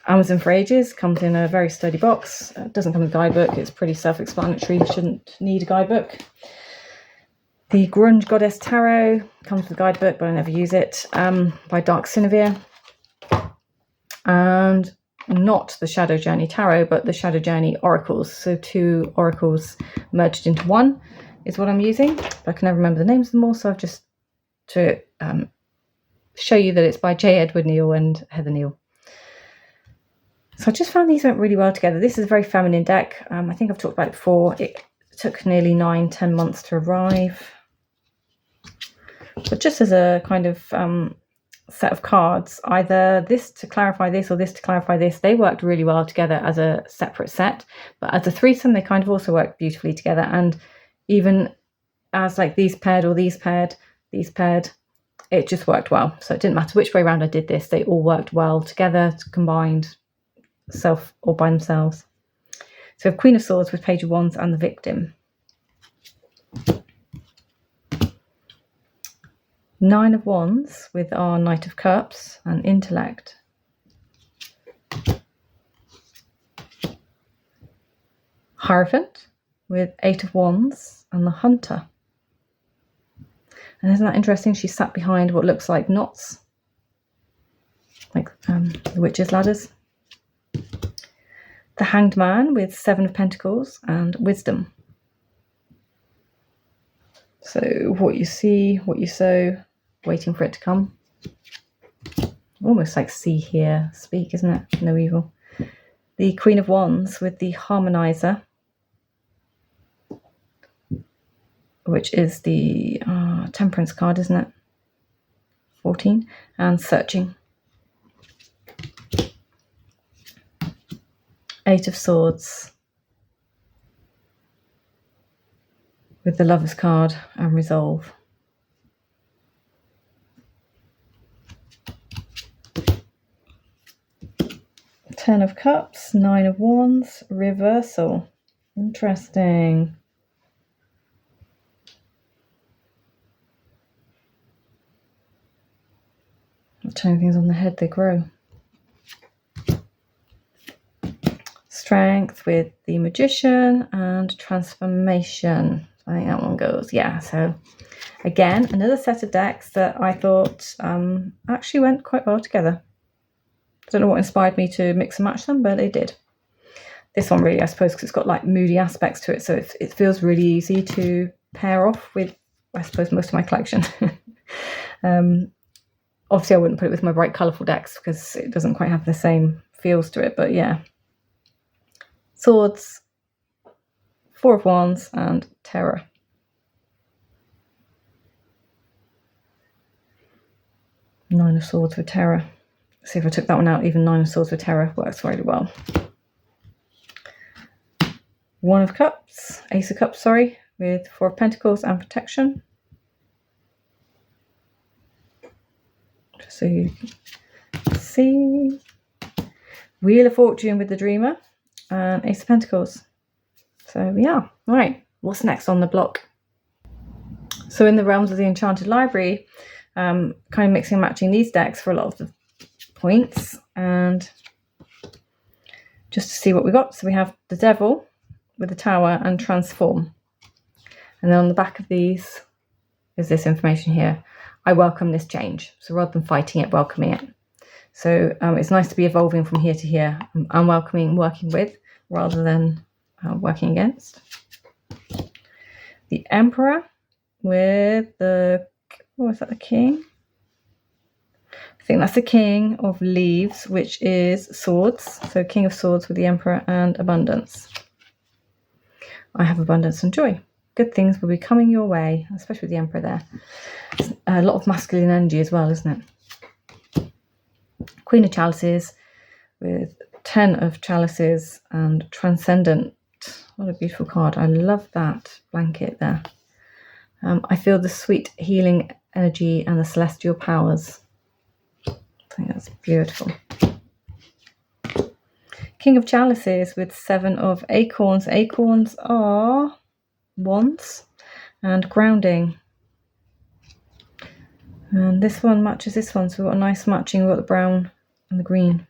Amazon for ages. Comes in a very sturdy box. Doesn't come with a guidebook. It's pretty self-explanatory. You shouldn't need a guidebook. The Grunge Goddess Tarot comes with a guidebook, but I never use it. By Dark Sinevere. And not the Shadow Journey Tarot, but the Shadow Journey Oracles. So 2 oracles merged into one is what I'm using. But I can never remember the names of them all, so I've just to show you that it's by J. Edward Neill and Heather Neill. So I just found these went really well together. This is a very feminine deck. I think I've talked about it before. It took nearly 9-10 months to arrive. But just as a kind of set of cards, either this to clarify this or this to clarify this, they worked really well together as a separate set. But as a threesome, they kind of also worked beautifully together. And even as like these paired or these paired, it just worked well. So it didn't matter which way around I did this. They all worked well together, combined, self or by themselves. So we have Queen of Swords with Page of Wands and the Victim. 9 of Wands with our Knight of Cups and Intellect. Hierophant with 8 of Wands and the Hunter. And isn't that interesting? She sat behind what looks like knots, like the witches' ladders. The Hanged Man with 7 of Pentacles and Wisdom. So what you see, what you sow, waiting for it to come. Almost like see, hear, speak, isn't it? No evil. The Queen of Wands with the Harmonizer, which is the Temperance card, isn't it? 14. And Searching. 8 of Swords with the Lover's card and Resolve. 10 of Cups, 9 of Wands, Reversal. Interesting. Turning things on the head, they grow. Strength with the Magician and Transformation. I think that one goes, yeah. So again, another set of decks that I thought actually went quite well together. I don't know what inspired me to mix and match them, but it did. This one really, I suppose, because it's got like moody aspects to it, so it feels really easy to pair off with, I suppose, most of my collection. Obviously, I wouldn't put it with my bright, colourful decks because it doesn't quite have the same feels to it, but yeah. Swords, 4 of Wands, and Terror. Nine of Swords with Terror. See if I took that one out, even 9 of Swords with Terror works really well. 1 of Cups, Ace of Cups, sorry, with 4 of Pentacles and Protection. Just so you can see. Wheel of Fortune with the Dreamer and Ace of Pentacles. So yeah, right, what's next on the block? So in the realms of the Enchanted Library, kind of mixing and matching these decks for a lot of the points, and just to see what we got. So we have the Devil with the Tower and Transform, and then on the back of these is this information here: I welcome this change. So rather than fighting it, welcoming it. So it's nice to be evolving from here to here. I'm welcoming working with rather than working against. The Emperor with the, what was that, the King? I think that's the King of Leaves, which is Swords. So King of Swords with the Emperor and Abundance. I have abundance and joy. Good things will be coming your way, especially with the Emperor there. It's a lot of masculine energy as well, isn't it? Queen of Chalices with 10 of Chalices and Transcendent. What a beautiful card. I love that blanket there. I feel the sweet healing energy and the celestial powers. I think that's beautiful. King of Chalices with 7 of Acorns. Acorns are Wands and Grounding. And this one matches this one, so we've got a nice matching. We've got the brown and the green.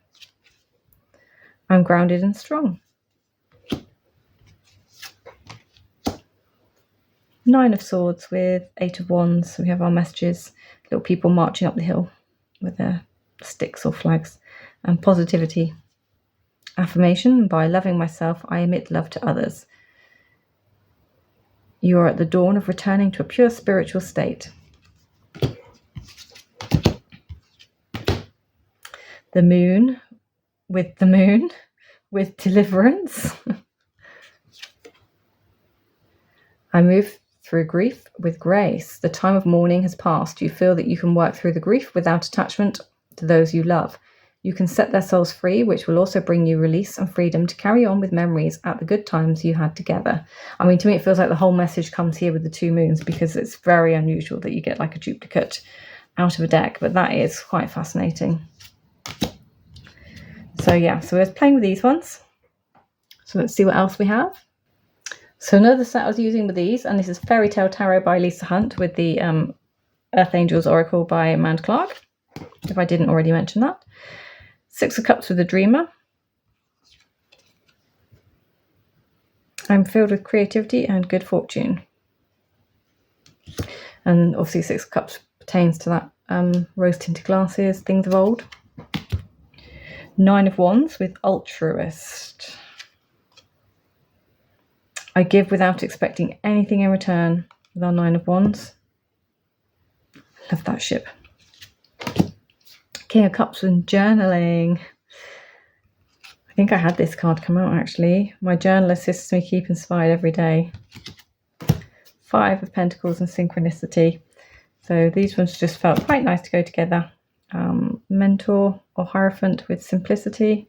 I'm grounded and strong. 9 of Swords with 8 of Wands. So we have our messages, little people marching up the hill with their sticks or flags, and Positivity. Affirmation: by loving myself, I emit love to others. You are at the dawn of returning to a pure spiritual state. The moon with deliverance. I move through grief with grace. The time of mourning has passed. You feel that you can work through the grief without attachment to those you love. You can set their souls free, which will also bring you release and freedom to carry on with memories at the good times you had together. I mean, to me, it feels like the whole message comes here with the two moons, because it's very unusual that you get like a duplicate out of a deck, but that is quite fascinating. So yeah, so we're playing with these ones. So let's see what else we have. So another set I was using with these, and this is Fairy Tale Tarot by Lisa Hunt with the Earth Angels Oracle by Amanda Clark, if I didn't already mention that. Six of Cups with the Dreamer. I'm filled with creativity and good fortune. And obviously Six of Cups pertains to that rose-tinted glasses, things of old. Nine of Wands with Altruist. I give without expecting anything in return with our Nine of Wands. Love that ship. King of Cups and journaling. I think I had this card come out actually. My journal assists me keep inspired every day. Five of Pentacles and synchronicity. So these ones just felt quite nice to go together. Mentor or Hierophant with simplicity.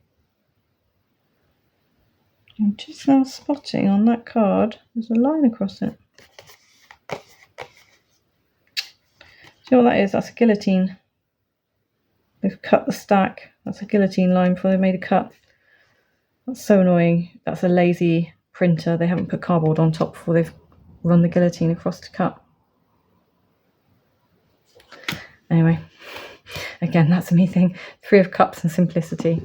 I'm just now spotting on that card, there's a line across it. Do you know what that is? That's a guillotine. They've cut the stack. That's a guillotine line before they made a cut. That's so annoying. That's a lazy printer. They haven't put cardboard on top before they've run the guillotine across to cut. Anyway, again, that's a me thing. Three of Cups and simplicity.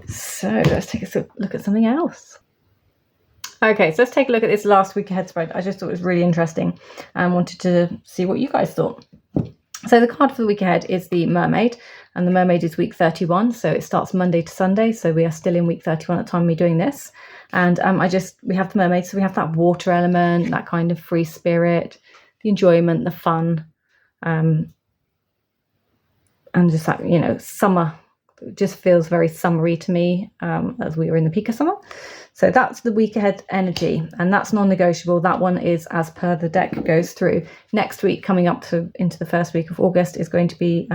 So let's take a look at something else. Okay, so let's take a look at this last week ahead spread. I just thought it was really interesting and wanted to see what you guys thought. So the card for the week ahead is the Mermaid, and the Mermaid is week 31, so it starts Monday to Sunday, so we are still in week 31 at the time we're doing this. And we have the Mermaid, so we have that water element, that kind of free spirit, the enjoyment, the fun, and just that, you know, summer. It just feels very summery to me, as we were in the peak of summer. So that's the week ahead energy, and that's non-negotiable. That one is as per the deck goes through. Next week, coming up into the first week of August, is going to be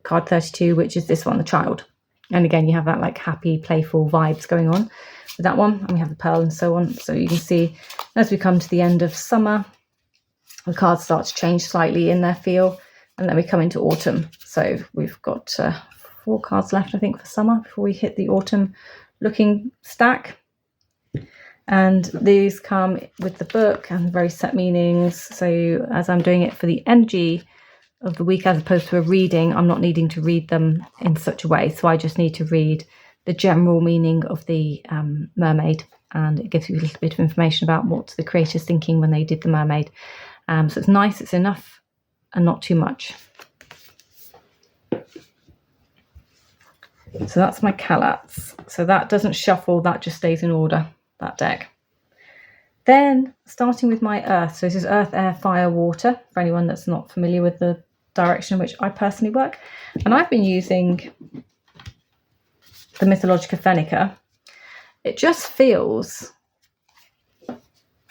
card 32, which is this one, the Child. And again, you have that like happy, playful vibes going on with that one. And we have the Pearl and so on. So you can see as we come to the end of summer, the cards start to change slightly in their feel, and then we come into autumn. So we've got 4 cards left, I think, for summer before we hit the autumn looking stack. And these come with the book and very set meanings. So as I'm doing it for the energy of the week as opposed to a reading, I'm not needing to read them in such a way. So I just need to read the general meaning of the Mermaid, and it gives you a little bit of information about what the creators thinking when they did the Mermaid. So it's nice, it's enough and not too much. So that's my Kalats. So that doesn't shuffle, that just stays in order, that deck. Then starting with my Earth. So this is Earth, Air, Fire, Water, for anyone that's not familiar with the direction in which I personally work. And I've been using the Mythologica Fennica. It just feels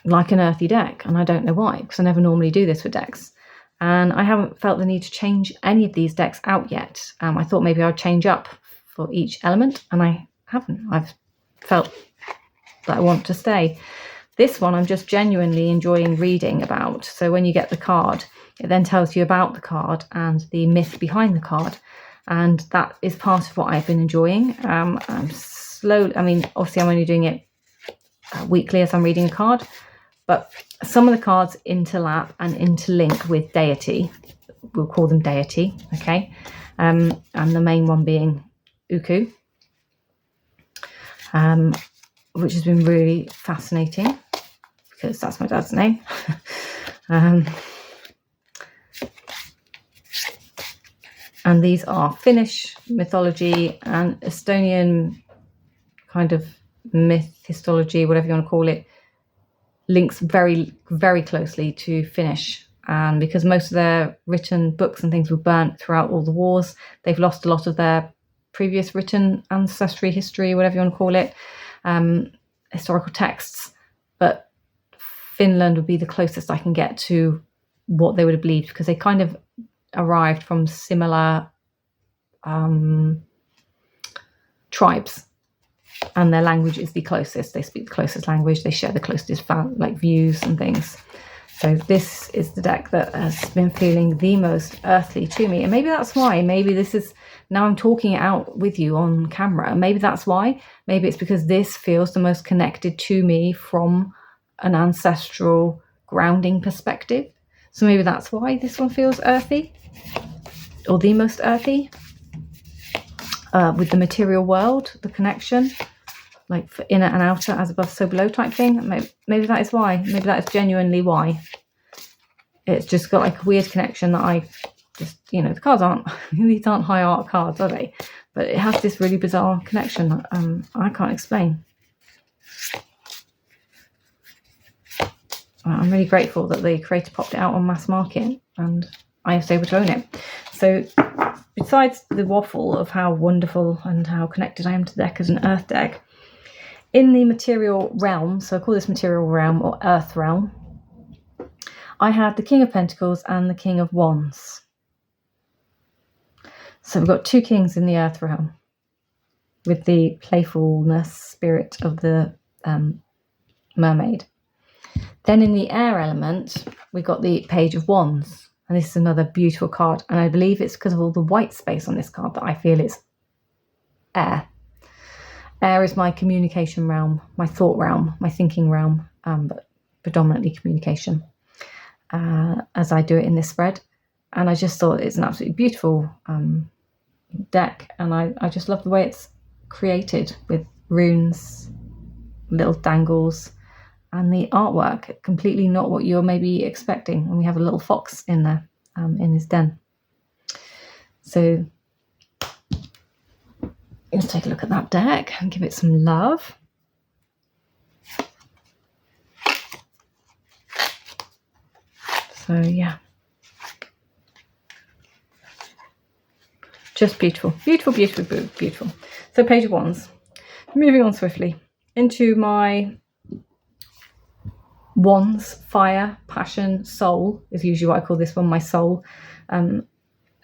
like an earthy deck, and I don't know why, because I never normally do this with decks. And I haven't felt the need to change any of these decks out yet. I thought maybe I'd change up for each element, and I haven't. I've felt that I want to stay. This one I'm just genuinely enjoying reading about. So when you get the card, it then tells you about the card and the myth behind the card, and that is part of what I've been enjoying. I'm slowly, I mean, obviously I'm only doing it weekly as I'm reading a card, but some of the cards interlap and interlink with deity. We'll call them deity, okay? And the main one being Uku, which has been really fascinating because that's my dad's name. And these are Finnish mythology and Estonian kind of myth, histology, whatever you want to call it, links very, very closely to Finnish. And because most of their written books and things were burnt throughout all the wars, they've lost a lot of their previous written ancestry history, whatever you want to call it, historical texts. But Finland would be the closest I can get to what they would have believed, because they kind of arrived from similar tribes, and their language is the closest. They speak the closest language. They share the closest views and things. So this is the deck that has been feeling the most earthly to me. And maybe that's why. Maybe this is, now I'm talking it out with you on camera. Maybe that's why. Maybe it's because this feels the most connected to me from an ancestral grounding perspective. So maybe that's why this one feels earthy, or the most earthy. With the material world, the connection, like for inner and outer, as above, so below type thing. Maybe that is why. Maybe that is genuinely why. It's just got like a weird connection that I just, you know, the cards aren't, these aren't high art cards, are they? But it has this really bizarre connection that I can't explain. I'm really grateful that the creator popped it out on mass market and I was able to own it. So besides the waffle of how wonderful and how connected I am to the deck as an earth deck, in the material realm, so I call this material realm or earth realm, I had the King of Pentacles and the King of Wands. So we've got two kings in the earth realm with the playfulness spirit of the mermaid. Then in the air element, we got the Page of Wands. And this is another beautiful card. And I believe it's because of all the white space on this card that I feel it's air. Air is my communication realm, my thought realm, my thinking realm, but predominantly communication, as I do it in this spread. And I just thought it's an absolutely beautiful deck. And I just love the way it's created with runes, little dangles, and the artwork, completely not what you're maybe expecting. And we have a little fox in there, in his den. So let's take a look at that deck and give it some love. So yeah, just beautiful, beautiful, beautiful, beautiful. So Page of Wands. Moving on swiftly into my Wands, fire, passion, soul is usually what I call this one, my soul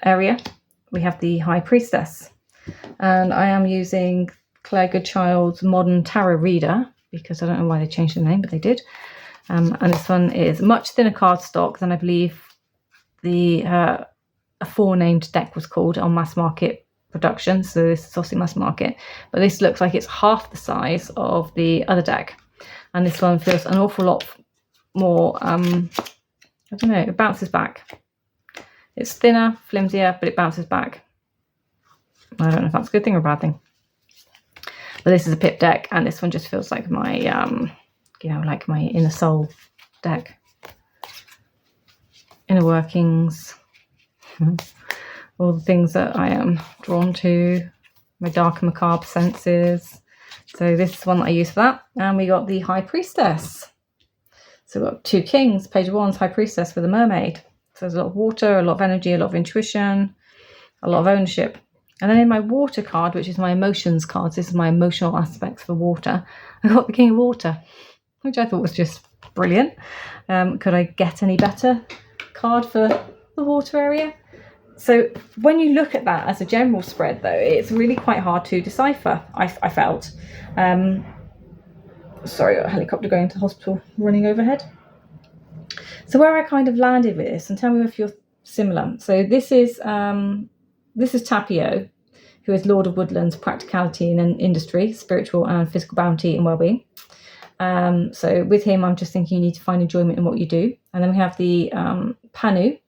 area. We have the High Priestess, and I am using Claire Goodchild's Modern Tarot Reader because I don't know why they changed the name, but they did. And this one is much thinner cardstock than I believe the aforenamed deck was called on mass market production. So this is obviously mass market, but this looks like it's half the size of the other deck. And this one feels an awful lot more, I don't know, it bounces back. It's thinner, flimsier, but it bounces back. I don't know if that's a good thing or a bad thing. But this is a pip deck, and this one just feels like my, you know, like my inner soul deck. Inner workings. All the things that I am drawn to. My dark and macabre senses. So this is one that I use for that. And we got the High Priestess. So we've got two kings, Page of Wands, High Priestess with a mermaid. So there's a lot of water, a lot of energy, a lot of intuition, a lot of ownership. And then in my water card, which is my emotions card, this is my emotional aspects for water, I got the King of Water, which I thought was just brilliant. Could I get any better card for the water area? So when you look at that as a general spread, though, it's really quite hard to decipher, I felt. Sorry, a helicopter going to hospital running overhead. So where I kind of landed with this, and tell me if you're similar. So this is Tapio, who is Lord of Woodlands, practicality and industry, spiritual and physical bounty and well-being. So with him, I'm just thinking you need to find enjoyment in what you do. And then we have the Panu,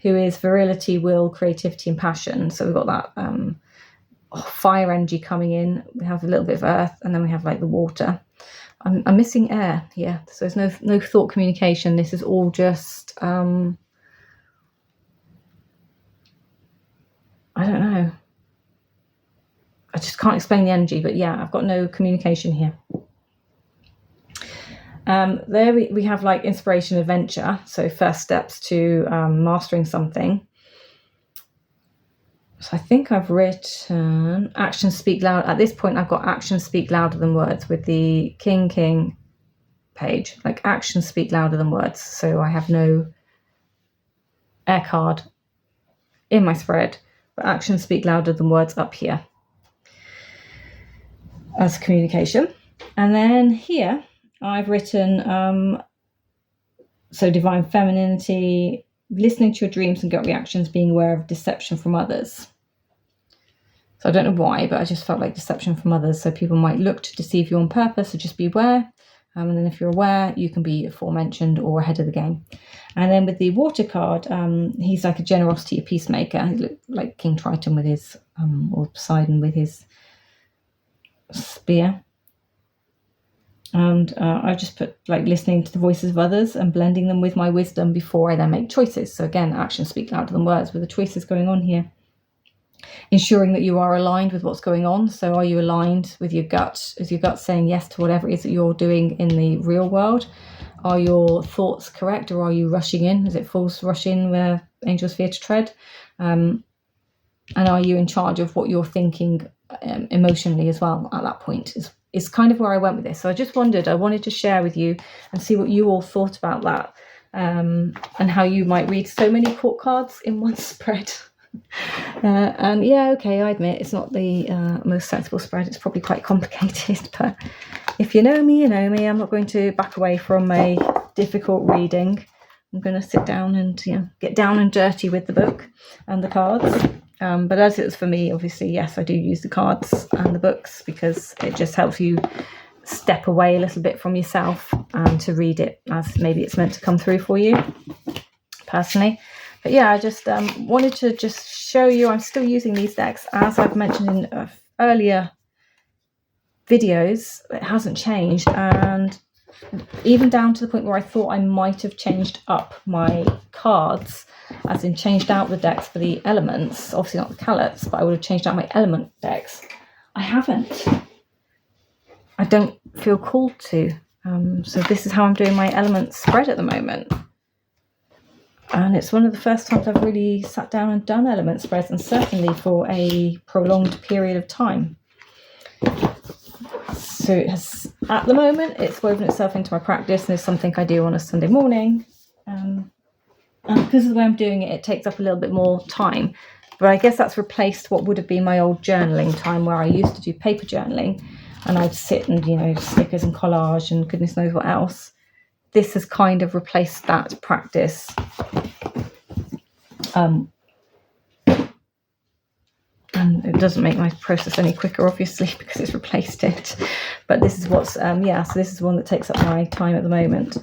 who is virility, will, creativity and passion. So we've got that fire energy coming in. We have a little bit of earth, and then we have like the water. I'm missing air here, so there's no thought communication. This is all just I don't know, a just can't explain the energy, but yeah, I've got no communication here. There we have like inspiration, adventure, so first steps to mastering something. So I think I've written actions speak loud. At this point, I've got actions speak louder than words with the king page, like actions speak louder than words. So I have no air card in my spread, but actions speak louder than words up here as communication. And then here I've written so divine femininity, listening to your dreams and gut reactions, being aware of deception from others. So I don't know why, but I just felt like deception from others. So people might look to deceive you on purpose, so just be aware. And then if you're aware, you can be aforementioned or ahead of the game. And then with the water card, he's like a generosity, a peacemaker. He looked like King Triton with his, or Poseidon with his spear. And I've just put like listening to the voices of others and blending them with my wisdom before I then make choices. So again, actions speak louder than words with the choices going on here. Ensuring that you are aligned with what's going on. So are you aligned with your gut? Is your gut saying yes to whatever it is that you're doing in the real world? Are your thoughts correct, or are you rushing in? Is it fools rush in where angels fear to tread? And are you in charge of what you're thinking emotionally as well at that point? Is kind of where I went with this. So I just wondered, I wanted to share with you and see what you all thought about that, and how you might read so many court cards in one spread. And yeah, okay, I admit it's not the most sensible spread. It's probably quite complicated, but if you know me, you know me. I'm not going to back away from a difficult reading. I'm going to sit down and get down and dirty with the book and the cards. But as it was for me, obviously, yes, I do use the cards and the books because it just helps you step away a little bit from yourself and to read it as maybe it's meant to come through for you personally. But yeah, I just wanted to just show you I'm still using these decks. As I've mentioned in earlier videos, it hasn't changed. And even down to the point where I thought I might have changed up my cards, as in changed out the decks for the elements. Obviously not the Kalats, but I would have changed out my element decks. I haven't. I don't feel called to. So this is how I'm doing my element spread at the moment. And it's one of the first times I've really sat down and done element spreads, and certainly for a prolonged period of time. So it has, at the moment, it's woven itself into my practice, and it's something I do on a Sunday morning. And because of the way I'm doing it, it takes up a little bit more time. But I guess that's replaced what would have been my old journaling time, where I used to do paper journaling, and I'd sit and, stickers and collage and goodness knows what else. This has kind of replaced that practice. And it doesn't make my process any quicker, obviously, because it's replaced it. But this is what's, so this is one that takes up my time at the moment.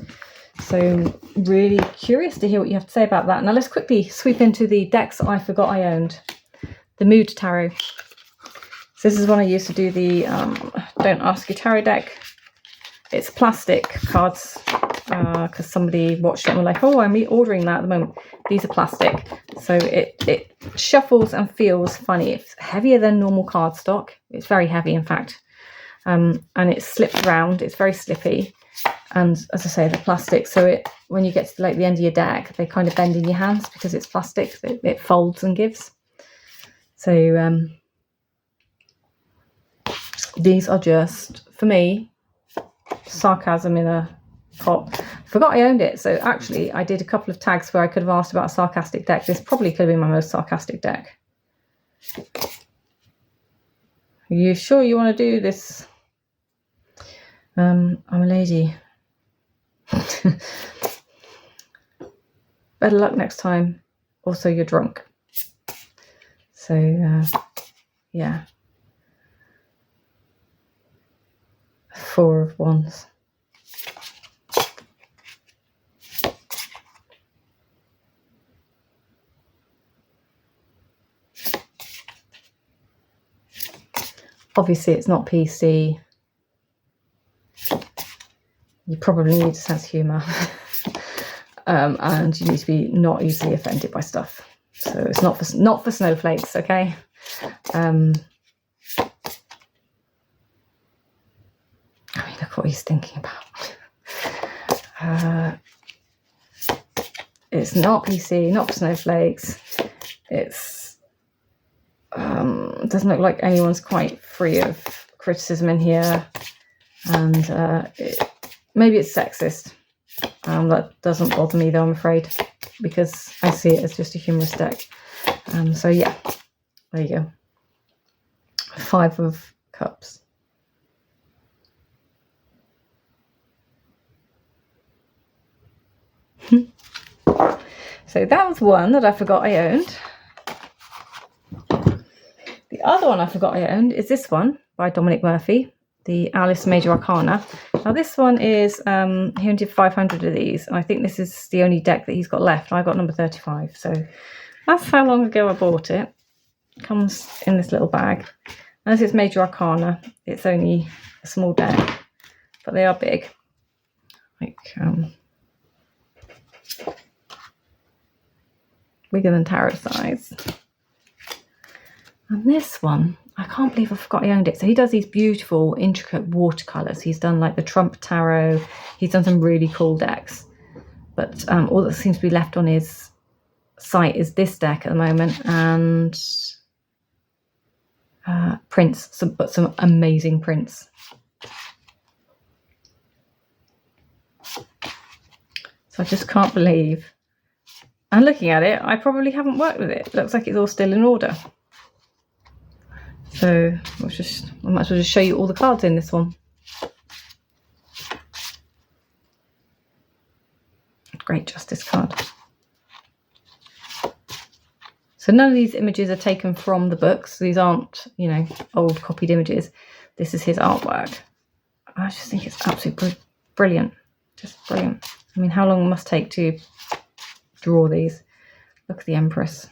So really curious to hear what you have to say about that. Now let's quickly sweep into the decks I forgot I owned. The Mood Tarot. So this is one I used to do the Don't Ask Your Tarot deck. It's plastic cards because somebody watched it and were like, oh, I'm reordering that at the moment. These are plastic. So it shuffles and feels funny. It's heavier than normal cardstock. It's very heavy, in fact. And it slips around. It's very slippy. And as I say, the plastic. So when you get to the end of your deck, they kind of bend in your hands because it's plastic. It folds and gives. So these are just, for me, sarcasm in a pot. Forgot I owned it. So actually I did a couple of tags where I could have asked about a sarcastic deck. This probably could have been my most sarcastic deck. Are you sure you want to do this? I'm a lady. Better luck next time. Also, you're drunk. So yeah. 4 of Wands. Obviously, it's not PC. You probably need a sense of humour. And you need to be not easily offended by stuff. So it's not for snowflakes, okay? what he's thinking about. It's not PC, not snowflakes. It's doesn't look like anyone's quite free of criticism in here, and maybe it's sexist. That doesn't bother me though, I'm afraid, because I see it as just a humorous deck. So yeah, there you go. 5 of Cups. So that was one that I forgot I owned. The other one I forgot I owned is this one by Dominic Murphy, the Alice Major Arcana. Now this one is, he only did 500 of these, and I think this is the only deck that he's got left. I got number 35, so that's how long ago I bought it. It comes in this little bag. And as it's Major Arcana, it's only a small deck, but they are big. Like, bigger than tarot size. And this one, I can't believe I forgot I owned it. So he does these beautiful, intricate watercolours. He's done like the Trump Tarot. He's done some really cool decks. But all that seems to be left on his site is this deck at the moment, and prints, but some amazing prints. So I just can't believe. And looking at it, I probably haven't worked with it. It looks like it's all still in order. So I might as well just show you all the cards in this one. Great Justice card. So none of these images are taken from the books. These aren't, you know, old copied images. This is his artwork. I just think it's absolutely brilliant. Just brilliant. I mean, how long it must take to draw these? Look at the Empress.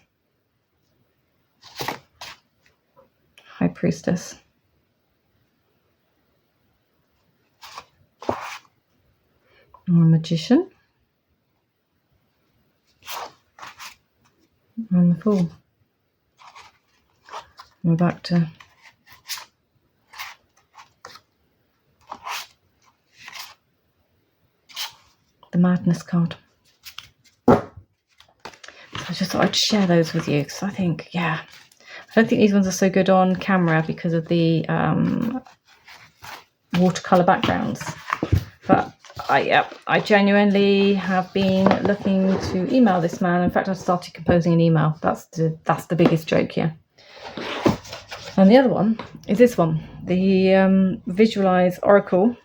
High Priestess. And a Magician. And the Fool. And we're back to the Madness card. So I just thought I'd share those with you, because I think, yeah, I don't think these ones are so good on camera because of the watercolour backgrounds. But I genuinely have been looking to email this man. In fact, I've started composing an email. That's the biggest joke here. And the other one is this one, the Visualize Oracle,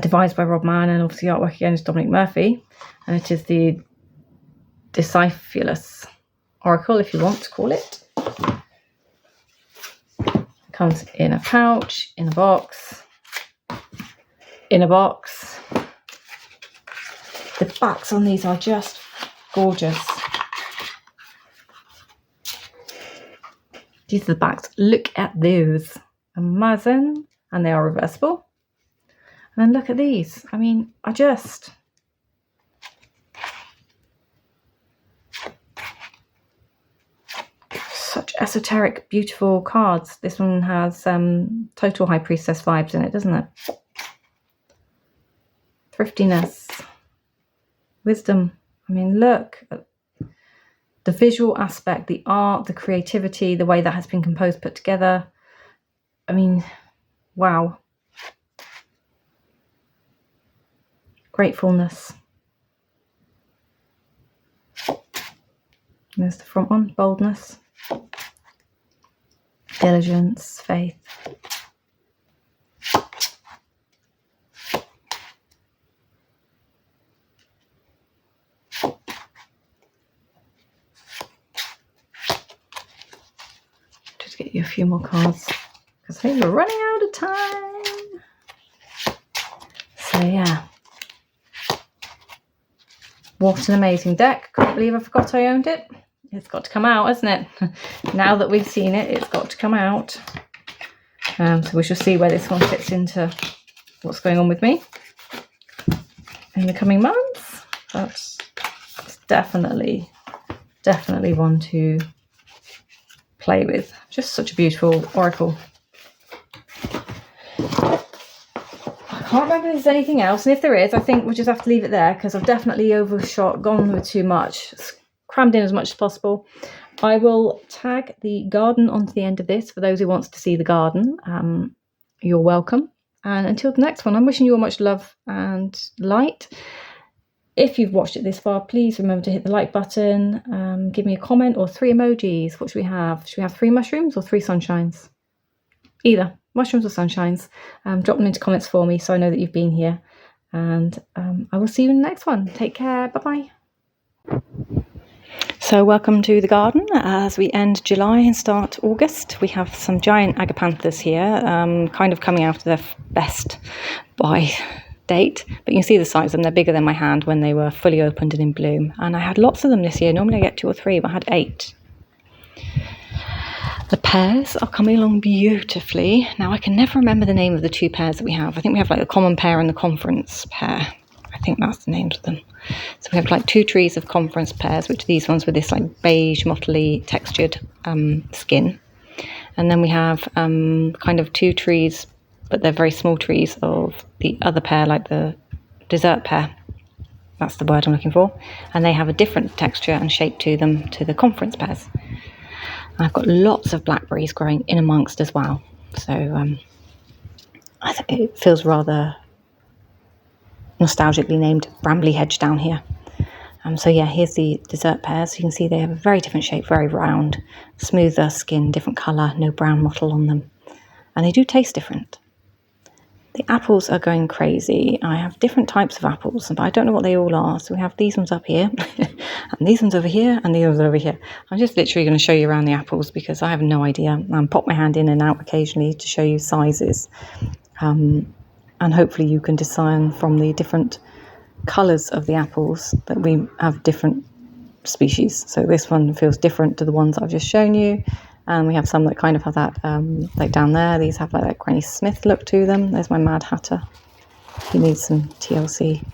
devised by Rob Mann, and obviously artwork again is Dominic Murphy. And it is the Decipherless Oracle, if you want to call it. It comes in a pouch, in a box. In a box. The backs on these are just gorgeous. These are the backs. Look at those. Amazing. And they are reversible. And then look at these. I mean, such esoteric, beautiful cards. This one has total High Priestess vibes in it, doesn't it? Thriftiness, wisdom. I mean, look at the visual aspect, the art, the creativity, the way that has been composed, put together. I mean, wow. Gratefulness. There's the front one, boldness, diligence, faith. Just get you a few more cards, because I think we're running out of time. So yeah. What an amazing deck. Can't believe I forgot I owned it. It's got to come out, hasn't it? Now that we've seen it, it's got to come out. So we shall see where this one fits into what's going on with me in the coming months. That's definitely one to play with. Just such a beautiful oracle. I can't remember if there's anything else, and if there is, I think we'll just have to leave it there because I've definitely gone with too much, crammed in as much as possible. I will tag the garden onto the end of this for those who wants to see the garden. You're welcome. And until the next one, I'm wishing you all much love and light. If you've watched it this far, please remember to hit the like button, give me a comment or 3 emojis. What should we have? Should we have 3 mushrooms or 3 sunshines? Either mushrooms or sunshines. Drop them into comments for me so I know that you've been here. And I will see you in the next one. Take care. Bye-bye. So welcome to the garden as we end July and start August. We have some giant agapanthus here, kind of coming out of their best by date, but you can see the size of them. They're bigger than my hand when they were fully opened and in bloom, and I had lots of them this year. Normally I get 2 or 3, but I had 8. The pears are coming along beautifully. Now I can never remember the name of the 2 pears that we have. I think we have like the common pear and the conference pear. I think that's the names of them. So we have like 2 trees of conference pears, which are these ones with this like beige, mottly textured skin. And then we have kind of 2 trees, but they're very small trees of the other pear, like the dessert pear. That's the word I'm looking for. And they have a different texture and shape to them to the conference pears. I've got lots of blackberries growing in amongst as well. So I think it feels rather nostalgically named Brambly Hedge down here. So yeah, here's the dessert pears. You can see they have a very different shape, very round, smoother skin, different colour, no brown mottle on them. And they do taste different. The apples are going crazy. I have different types of apples, but I don't know what they all are. So we have these ones up here, and these ones over here, and these ones over here. I'm just literally going to show you around the apples because I have no idea. Pop my hand in and out occasionally to show you sizes. And hopefully you can discern from the different colours of the apples that we have different species. So this one feels different to the ones I've just shown you. And we have some that kind of have that, like down there, these have like that Granny Smith look to them. There's my Mad Hatter. He needs some TLC.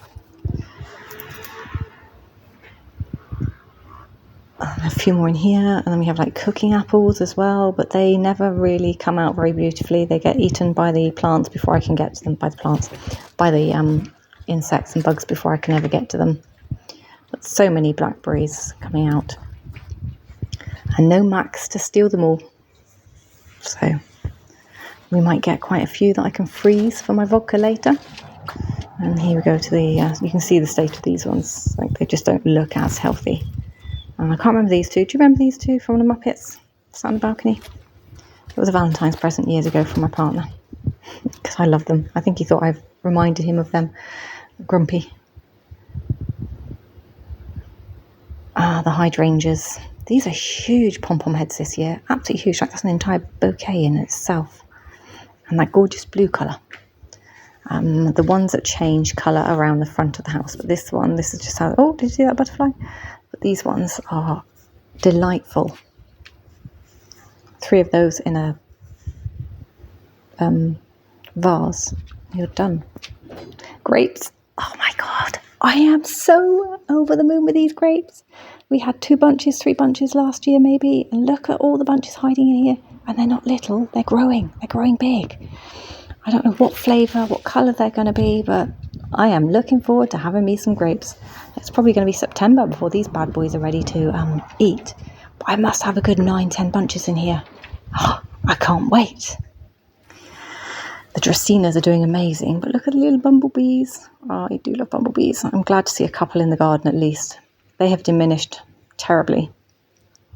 A few more in here, and then we have like cooking apples as well, but they never really come out very beautifully. They get eaten by the plants before I can get to them, by the insects and bugs before I can ever get to them. But so many blackberries coming out, and no Max to steal them all. So we might get quite a few that I can freeze for my vodka later. And here we go to the, you can see the state of these ones, like they just don't look as healthy. I can't remember these 2. Do you remember these 2 from the Muppets? Sat on the balcony? It was a Valentine's present years ago from my partner. Because I love them. I think he thought I've reminded him of them. Grumpy. The hydrangeas. These are huge pom-pom heads this year. Absolutely huge. Like that's an entire bouquet in itself. And that gorgeous blue colour. The ones that change colour around the front of the house. But this one, this is just how... Oh, did you see that butterfly? But these ones are delightful. 3 of those in a vase. You're done. Grapes. Oh my God. I am so over the moon with these grapes. We had 2 bunches, 3 bunches last year maybe. And look at all the bunches hiding in here. And they're not little. They're growing. They're growing big. I don't know what flavour, what colour they're going to be, but I am looking forward to having me some grapes. It's probably going to be September before these bad boys are ready to eat. But I must have a good 9-10 bunches in here. Oh, I can't wait. The dracaenas are doing amazing, but look at the little bumblebees. Oh, I do love bumblebees. I'm glad to see a couple in the garden at least. They have diminished terribly.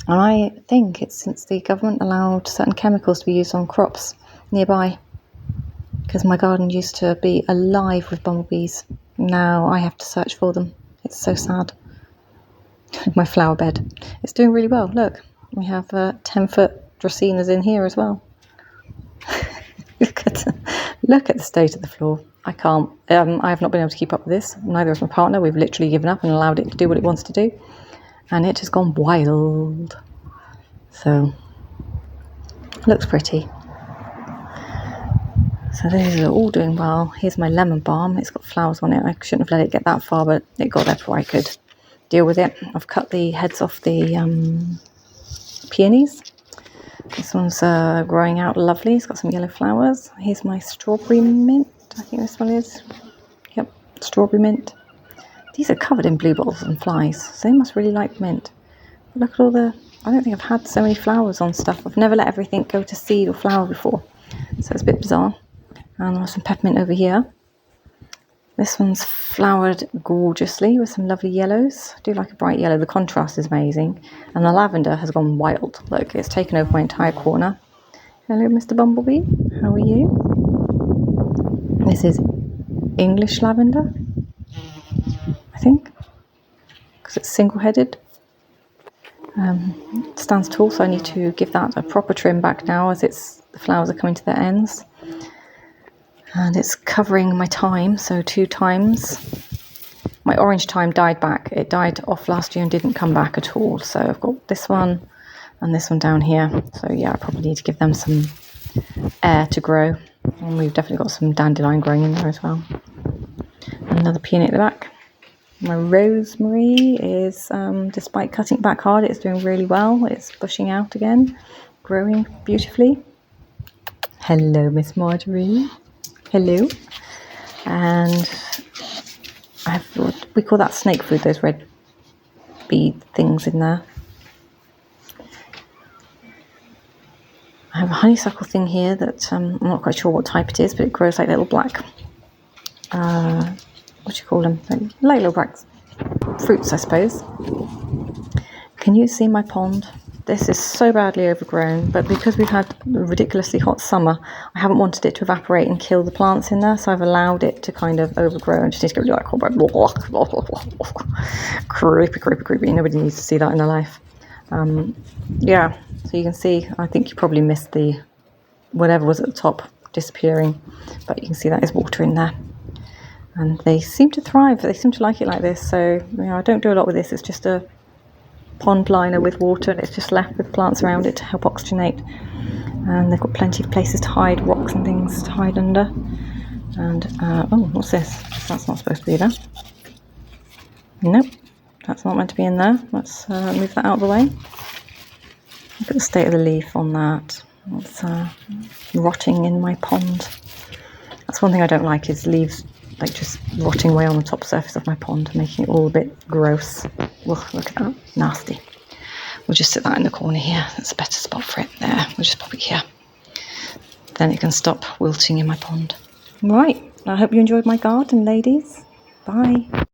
And I think it's since the government allowed certain chemicals to be used on crops nearby. Because my garden used to be alive with bumblebees. Now I have to search for them. It's so sad. My flower bed. It's doing really well. Look, we have 10-foot dracaenas in here as well. Look at the state of the floor. I can't. I have not been able to keep up with this. Neither has my partner. We've literally given up and allowed it to do what it wants to do. And it has gone wild. So, looks pretty. So these are all doing well. Here's my lemon balm. It's got flowers on it. I shouldn't have let it get that far, but it got there before I could deal with it. I've cut the heads off the peonies. This one's growing out lovely. It's got some yellow flowers. Here's my strawberry mint. I think this one is. Yep, strawberry mint. These are covered in bluebottles and flies, so they must really like mint. But look at all the... I don't think I've had so many flowers on stuff. I've never let everything go to seed or flower before, so it's a bit bizarre. And there's some peppermint over here. This one's flowered gorgeously with some lovely yellows. I do like a bright yellow. The contrast is amazing. And the lavender has gone wild. Look, it's taken over my entire corner. Hello, Mr. Bumblebee. How are you? This is English lavender, I think, because it's single-headed. It stands tall, so I need to give that a proper trim back now as the flowers are coming to their ends. And it's covering my thyme, so 2 times. My orange thyme died back. It died off last year and didn't come back at all. So I've got this one and this one down here. So yeah, I probably need to give them some air to grow. And we've definitely got some dandelion growing in there as well. Another peony at the back. My rosemary is, despite cutting it back hard, it's doing really well. It's bushing out again, growing beautifully. Hello, Miss Marjorie. Hello. And I have what we call that snake food, those red bead things in there. I have a honeysuckle thing here that I'm not quite sure what type it is, but it grows like little black, what do you call them? Like little black fruits, I suppose. Can you see my pond? This is so badly overgrown, but because we've had a ridiculously hot summer, I haven't wanted it to evaporate and kill the plants in there, so I've allowed it to kind of overgrow and just need to get rid of that. Creepy. Nobody needs to see that in their life. Yeah, so you can see, I think you probably missed the whatever was at the top disappearing, but you can see that is water in there. And they seem to thrive, they seem to like it like this, so I don't do a lot with this, it's just a pond liner with water and it's just left with plants around it to help oxygenate. And they've got plenty of places to hide, rocks and things to hide under. And, oh, what's this? That's not supposed to be there. Nope, that's not meant to be in there. Let's move that out of the way. Look at the state of the leaf on that. It's rotting in my pond. That's one thing I don't like, is leaves like just rotting away on the top surface of my pond, making it all a bit gross. Ugh, look at that, nasty. We'll just sit that in the corner here. That's a better spot for it. There, we'll just pop it here. Then it can stop wilting in my pond. Right, I hope you enjoyed my garden, ladies. Bye.